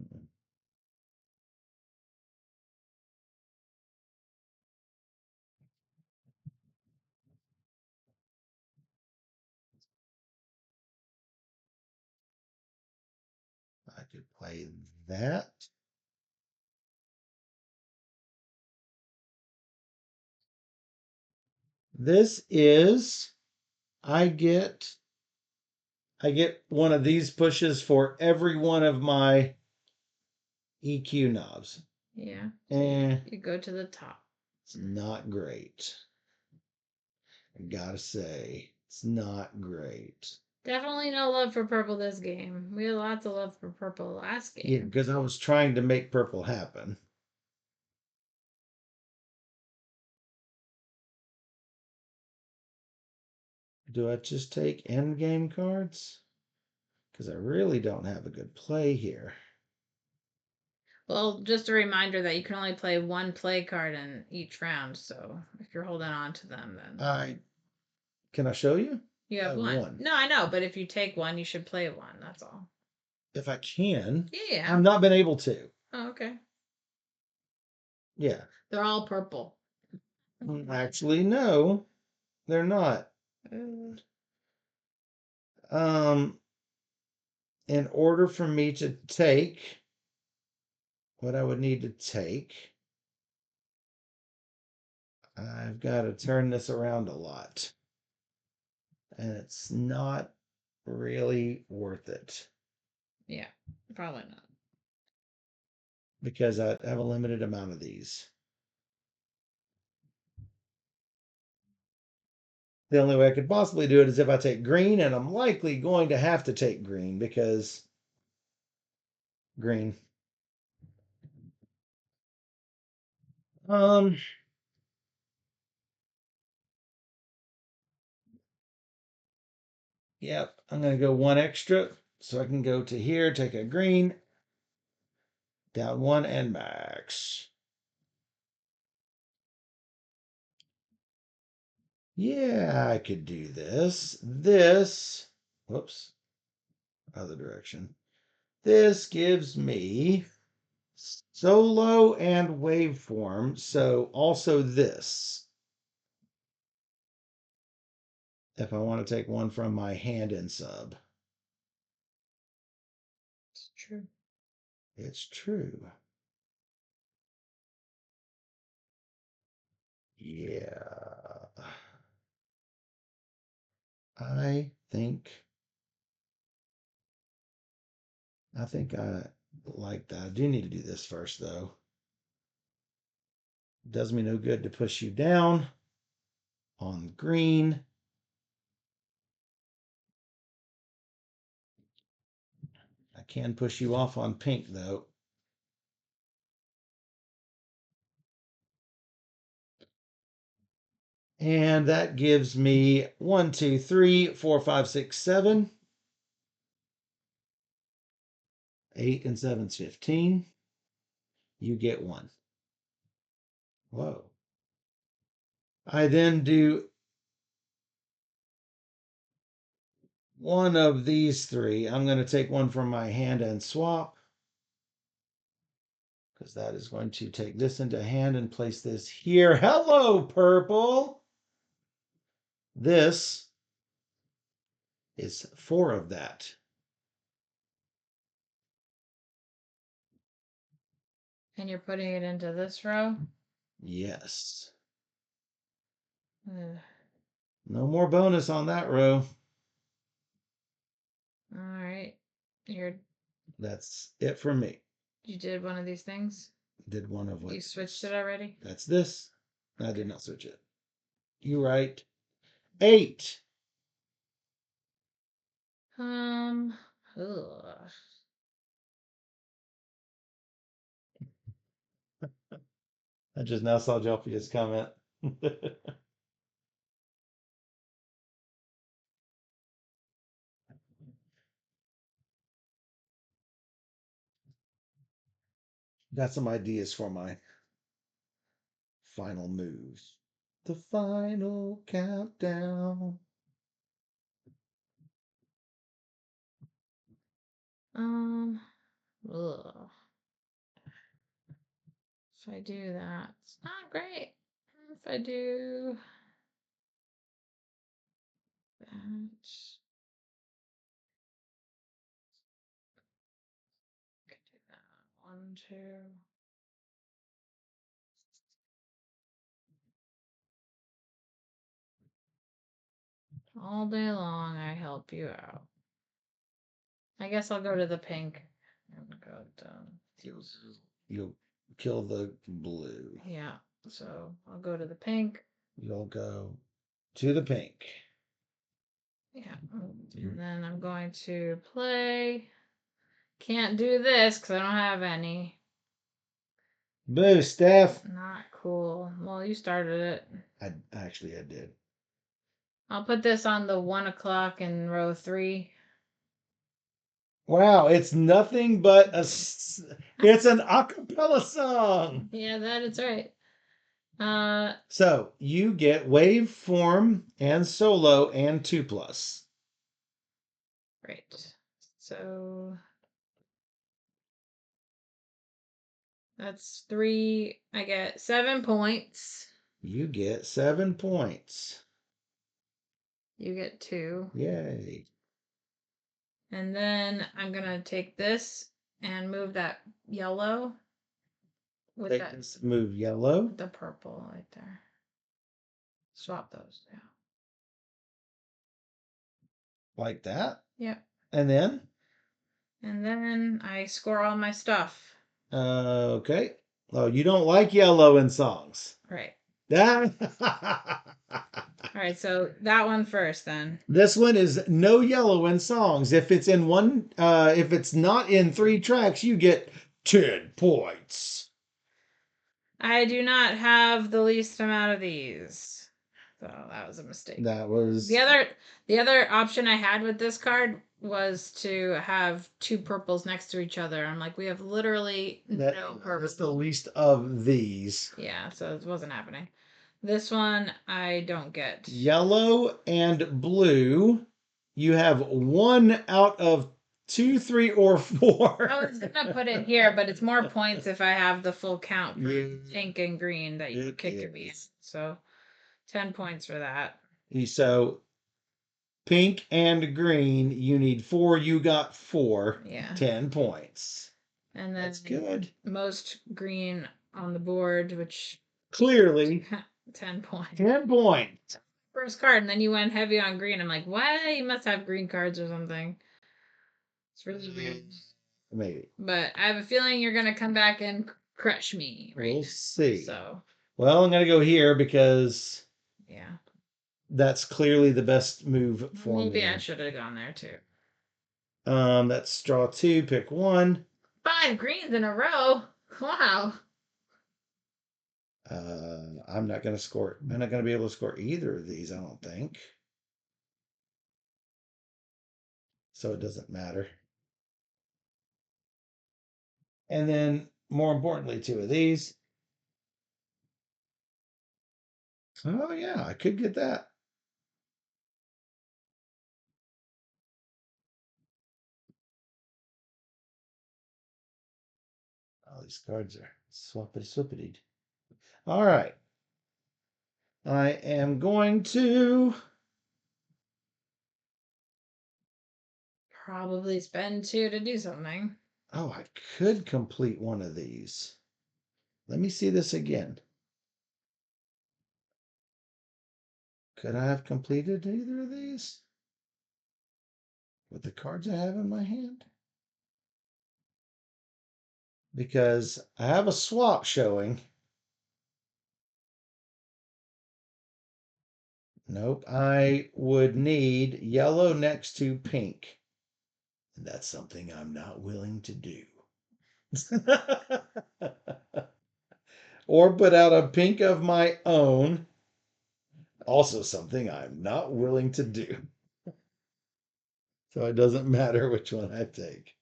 I could play that. This is I get one of these pushes for every one of my EQ knobs. Yeah. Eh, You go to the top. it's not great. I gotta say, it's not great. Definitely no love for purple this game. We had lots of love for purple last Yeah, game. because I was trying to make purple happen. Do I just take end game cards? Because I really don't have a good play here. Well, just a reminder that you can only play one play card in each round. So if you're holding on to them, then Can I show you? you I have have one. one. No, I know, but if you take one, you should play one. That's all. If I can. Yeah. I've not been able to. Oh, okay. Yeah. They're all purple. Actually, no, they're not. Um, in order for me to take what I would need to take, I've got to turn this around a lot. And it's not really worth it Yeah, probably not. because I have a limited amount of these. The only way I could possibly do it is if I take green, and I'm likely going to have to take green because green. Um, yep, I'm going to go one extra so I can go to here, take a green, down one, and max. Yeah, I could do this. This, whoops, other direction. This gives me solo and waveform. So also this. If I want to take one from my hand and sub. It's true. It's true. Yeah. I think I like that. I do need to do this first though. Does me no good to push you down on green. I can push you off on pink though. And that gives me 1, 2, 3, 4, 5, 6, 7. 8 and 7's 15. You get one. Whoa. I then do one of these three. I'm going to take one from my hand and swap because that is going to take this into hand and place this here. Hello, purple. This is 4 of that. And you're putting it into this row? Yes. Ugh. No more bonus on that row. All right. You're That's it for me. You did one of these things? Did one of what? You switched it already? That's this. I did not switch it. You right. 8. Um, ugh. I just now saw Jelfia's comment. Got some ideas for my final moves. The final countdown. Um, ugh. If I do that, it's not great. If I do that, could do that. 1, 2. All day long, I help you out. I guess I'll go to the pink and go down. You'll kill the blue. Yeah, so I'll go to the pink. You'll go to the pink. Yeah, and then I'm going to play. Can't do this because I don't have any. Boo, Steph. Not cool. Well, you started it. I did. I'll put this on the 1 o'clock in row 3. Wow, it's nothing but it's an a cappella song. Yeah, that is right. So you get waveform and solo and 2+. Right. So that's 3. I get 7 points. You get 7 points. You get 2. Yay. And then I'm going to take this and move that yellow with Take that this, move yellow. the purple right there. Swap those. Yeah. Like that. Yep. And then? And then I score all my stuff. Okay. Oh, you don't like yellow in songs. Right. That All right, so that one first then. This one is no yellow in songs. If it's in one, if it's not in 3 tracks, you get 10 points. I do not have the least amount of these. So that was a mistake. That was the other option I had with this card was to have 2 purples next to each other. I'm like, we have literally no purples. That's the least of these. Yeah, so it wasn't happening. This one I don't get. Yellow and blue. You have 1 out of 2, 3, or 4. I was gonna put it here, but it's more points if I have the full count for pink and green that you kick me in. So 10 points for that. So pink and green, you need 4. You got 4. Yeah. 10 points. And then that's good. Most green on the board, which clearly 10 points. 10 points. First card, and then you went heavy on green. I'm like, what? You must have green cards or something. It's really weird. Maybe. But I have a feeling you're gonna come back and crush me. Right? We'll see. So. Well, I'm gonna go here because. Yeah. That's clearly the best move for me. Maybe I should have gone there too. That's draw 2, pick 1. 5 greens in a row. Wow. I'm not gonna score. I'm not gonna be able to score either of these. I don't think. So it doesn't matter. And then, more importantly, 2 of these. Oh yeah, I could get that. All these cards are swappity swappity. All right. I am going to Probably spend 2 to do something. Oh, I could complete one of these. Let me see this again. Could I have completed either of these with the cards I have in my hand? because I have a swap showing. Nope, I would need yellow next to pink. And that's something I'm not willing to do. Or put out a pink of my own. Also something I'm not willing to do. So it doesn't matter which one I take.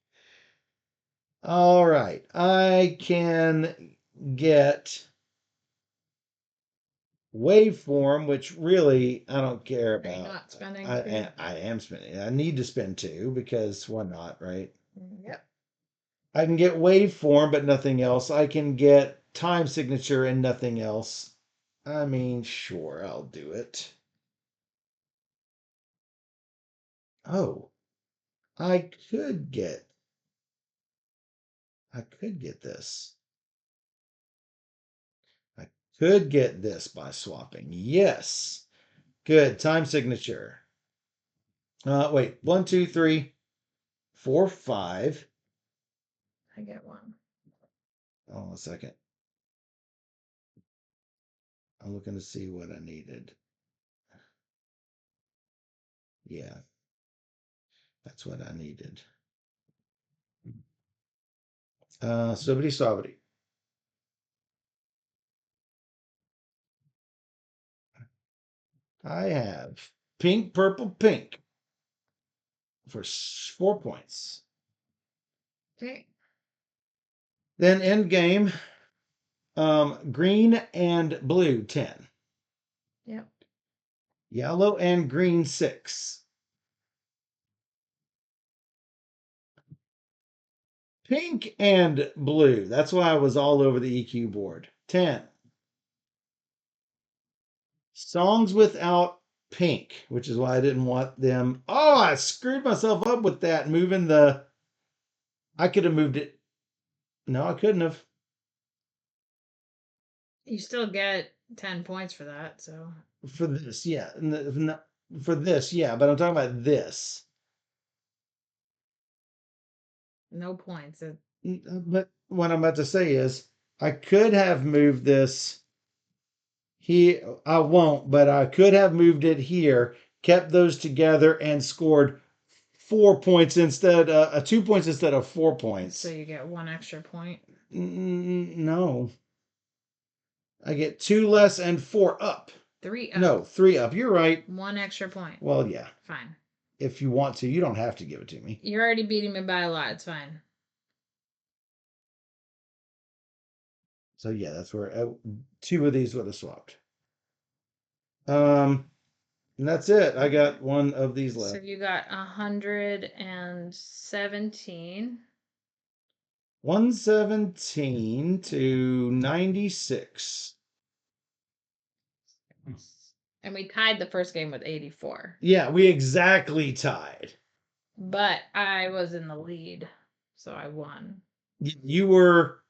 All right, I can get waveform, which really I don't care Are you about. not spending I, two? I am spending. I need to spend two because why not, right? Yep. I can get waveform, but nothing else. I can get time signature and nothing else. I mean, sure, I'll do it. Oh, I could get. I could get this. I could get this by swapping. Yes. Good. Time signature. Wait. 1, 2, 3, 4, 5. I get one. Oh, a second. I'm looking to see what I needed. Yeah, that's what I needed. Stubbity Stobbity. I have pink, purple, pink for 4 points. Okay. Then end game, green and blue 10. Yep. Yellow and green 6. Pink and blue. That's why I was all over the EQ board. 10. Songs without pink, which is why I didn't want them. Oh, I screwed myself up with that, moving the. I could have moved it. No, I couldn't have. You still get 10 points for that, so. For this, yeah. For this, yeah. But I'm talking about this. No points. But what I'm about to say is, I could have moved this here. I won't, but I could have moved it here, kept those together, and scored 4 points instead, 2 points instead of 4 points. So you get one extra point. No, I get 2 less and 4 up. 3 up. No, 3 up. You're right. One extra point. Well, yeah. Fine. If you want to, you don't have to give it to me. You're already beating me by a lot. It's fine. So yeah, that's where 2 of these would have swapped. And that's it. I got one of these left. So you got 117. 117 to 96. And we tied the first game with 84. Yeah, we exactly tied. But I was in the lead, so I won. You were,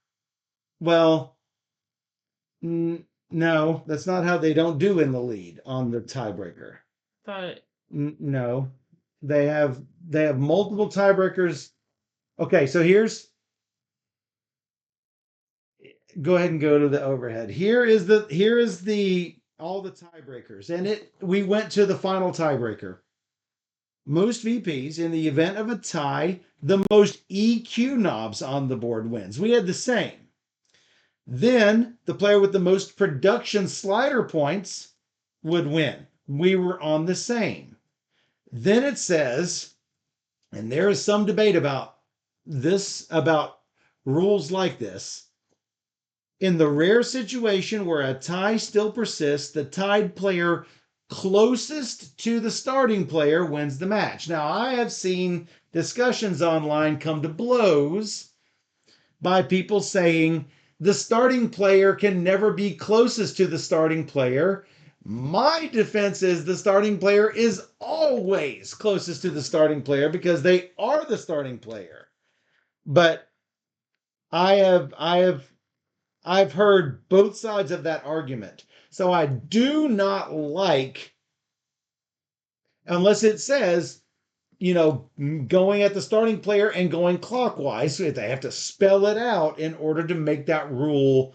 well, no, that's not how they don't do in the lead on the tiebreaker. But No, they have multiple tiebreakers. Okay, so go ahead and go to the overhead. Here is the all the tiebreakers, and we went to the final tiebreaker. Most VPs in the event of a tie, the most EQ knobs on the board wins. We had the same. Then the player with the most production slider points would win. We were on the same. Then it says, and there is some debate about this, about rules like this. In the rare situation where a tie still persists, the tied player closest to the starting player wins the match. Now, I have seen discussions online come to blows by people saying the starting player can never be closest to the starting player. My defense is the starting player is always closest to the starting player because they are the starting player. But I've heard both sides of that argument. So I do not like, unless it says going at the starting player and going clockwise. So they have to spell it out in order to make that rule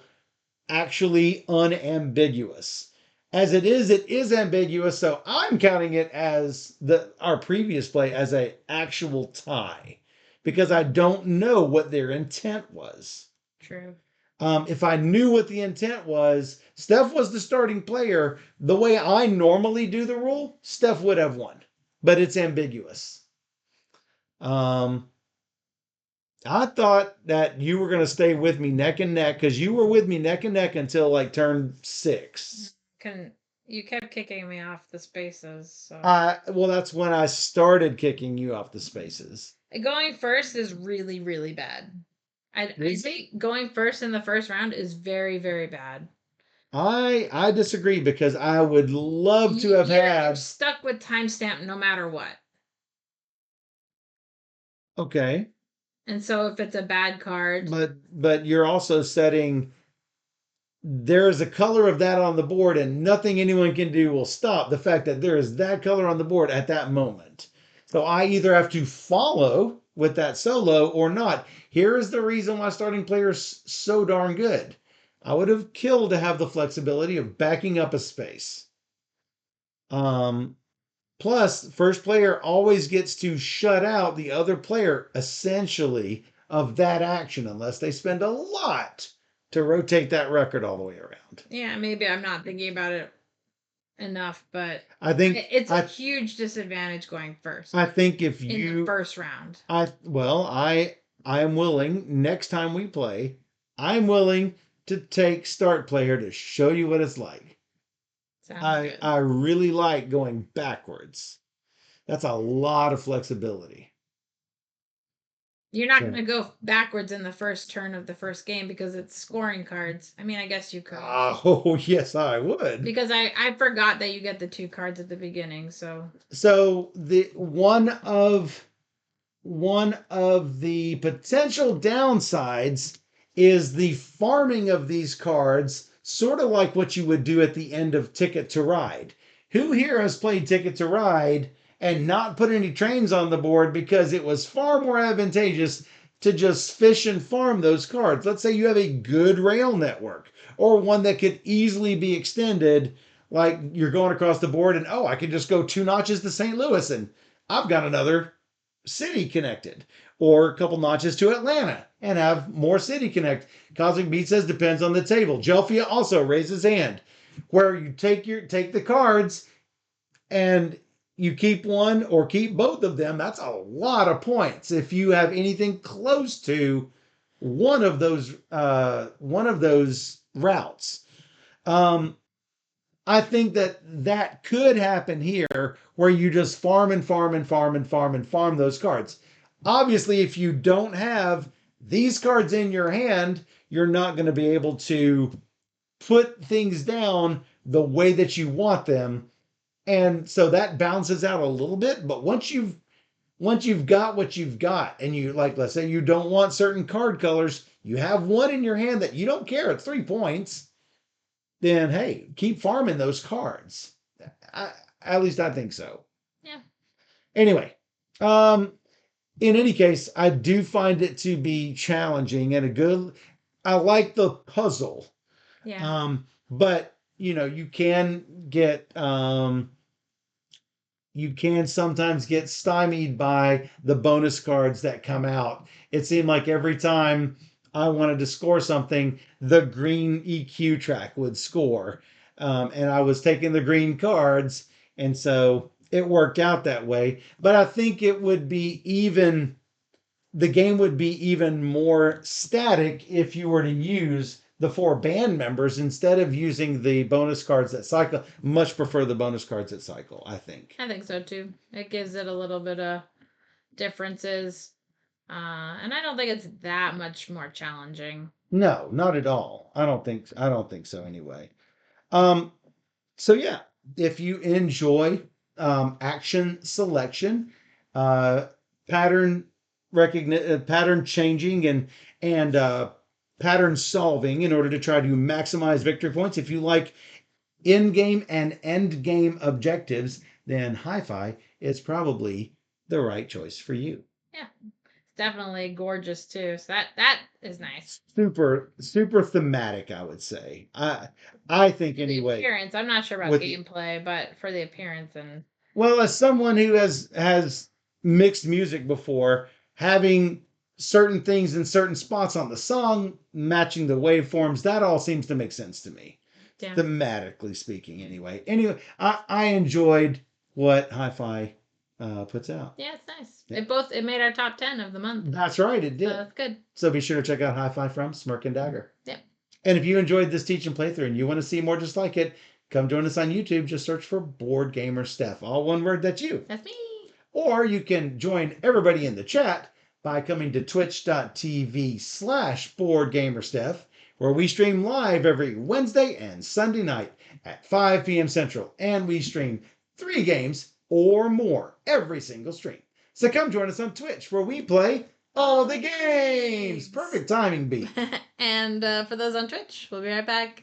actually unambiguous. As it is ambiguous, so I'm counting it as our previous play as a actual tie because I don't know what their intent was. True. If I knew what the intent was, Steph was the starting player. The way I normally do the rule, Steph would have won, but it's ambiguous. Um, I thought that you were going to stay with me neck and neck because you were with me neck and neck until like turn 6. Can You kept kicking me off the spaces, so Well, that's when I started kicking you off the spaces. going first is really, really bad. I think going first in the first round is very, very bad. I disagree because I would love to have You're had. stuck with timestamp no matter what. Okay, And so if it's a bad card, but you're also setting there is a color of that on the board and nothing anyone can do will stop the fact that there is that color on the board at that moment. So I either have to follow with that solo or not. Here is the reason why starting players so darn good. I would have killed to have the flexibility of backing up a space. Um, Plus, first player always gets to shut out the other player essentially of that action unless they spend a lot to rotate that record all the way around. yeah, maybe I'm not thinking about it enough, but I think it's a huge disadvantage going first I think if in the you first round. I am willing next time we play, I'm willing to take start player to show you what it's like. Sounds good. I really like going backwards. That's a lot of flexibility. You're not going to go backwards in the first turn of the first game because it's scoring cards. I mean, I guess you could. Oh, yes, I would. Because I forgot that you get the 2 cards at the beginning, so the one of the potential downsides is the farming of these cards, sort of like what you would do at the end of Ticket to Ride. Who here has played Ticket to Ride and not put any trains on the board because it was far more advantageous to just fish and farm those cards? Let's say you have a good rail network or one that could easily be extended, like you're going across the board and I can just go 2 notches to St. Louis and I've got another city connected, or a couple notches to Atlanta and have more city connect. Cosmic Beat says depends on the table. Jelfia also raises hand, where you take the cards and you keep one or keep both of them. That's a lot of points if you have anything close to one of those routes. I think that could happen here where you just farm and farm and farm and farm and farm those cards. Obviously, if you don't have these cards in your hand, you're not going to be able to put things down the way that you want them. And so that balances out a little bit, but once you've got what you've got and you like let's say you don't want certain card colors, you have one in your hand that you don't care, it's 3 points, then hey, keep farming those cards. At least I think so. yeah. Anyway, in any case, I do find it to be challenging and a good. I like the puzzle. Yeah. But you can sometimes get stymied by the bonus cards that come out. It seemed like every time I wanted to score something, the green EQ track would score. And I was taking the green cards. And so it worked out that way. But I think the game would be even more static if you were to use the 4 band members instead of using the bonus cards that cycle. Much prefer the bonus cards that cycle, I think. I think so too. It gives it a little bit of differences. And I don't think it's that much more challenging. No, not at all. I don't think so anyway. Um so yeah, if you enjoy action selection, uh pattern pattern changing and pattern solving in order to try to maximize victory points, if you like in-game and end-game objectives, then HiFi is probably the right choice for you. Yeah. Definitely gorgeous too. So that is nice. Super thematic, I would say. I think anyway. Appearance. I'm not sure about gameplay, but for the appearance and well, as someone who has mixed music before, having certain things in certain spots on the song matching the waveforms, that all seems to make sense to me. Yeah. Thematically speaking, anyway. Anyway, I enjoyed what HiFi puts out. Yeah, it's nice. Yeah. It made our top 10 of the month. That's right, it did. So that's good. So be sure to check out HiFi from Smirk and Dagger. Yep. And if you enjoyed this teach and playthrough and you want to see more just like it, come join us on YouTube. Just search for Board Gamer Steph. All one word, that's you. That's me. Or you can join everybody in the chat by coming to twitch.tv/BoardGamerSteph, where we stream live every Wednesday and Sunday night at 5 p.m. Central. And we stream 3 games or more every single stream. So come join us on Twitch, where we play all the games. Perfect timing, B. And for those on Twitch, we'll be right back.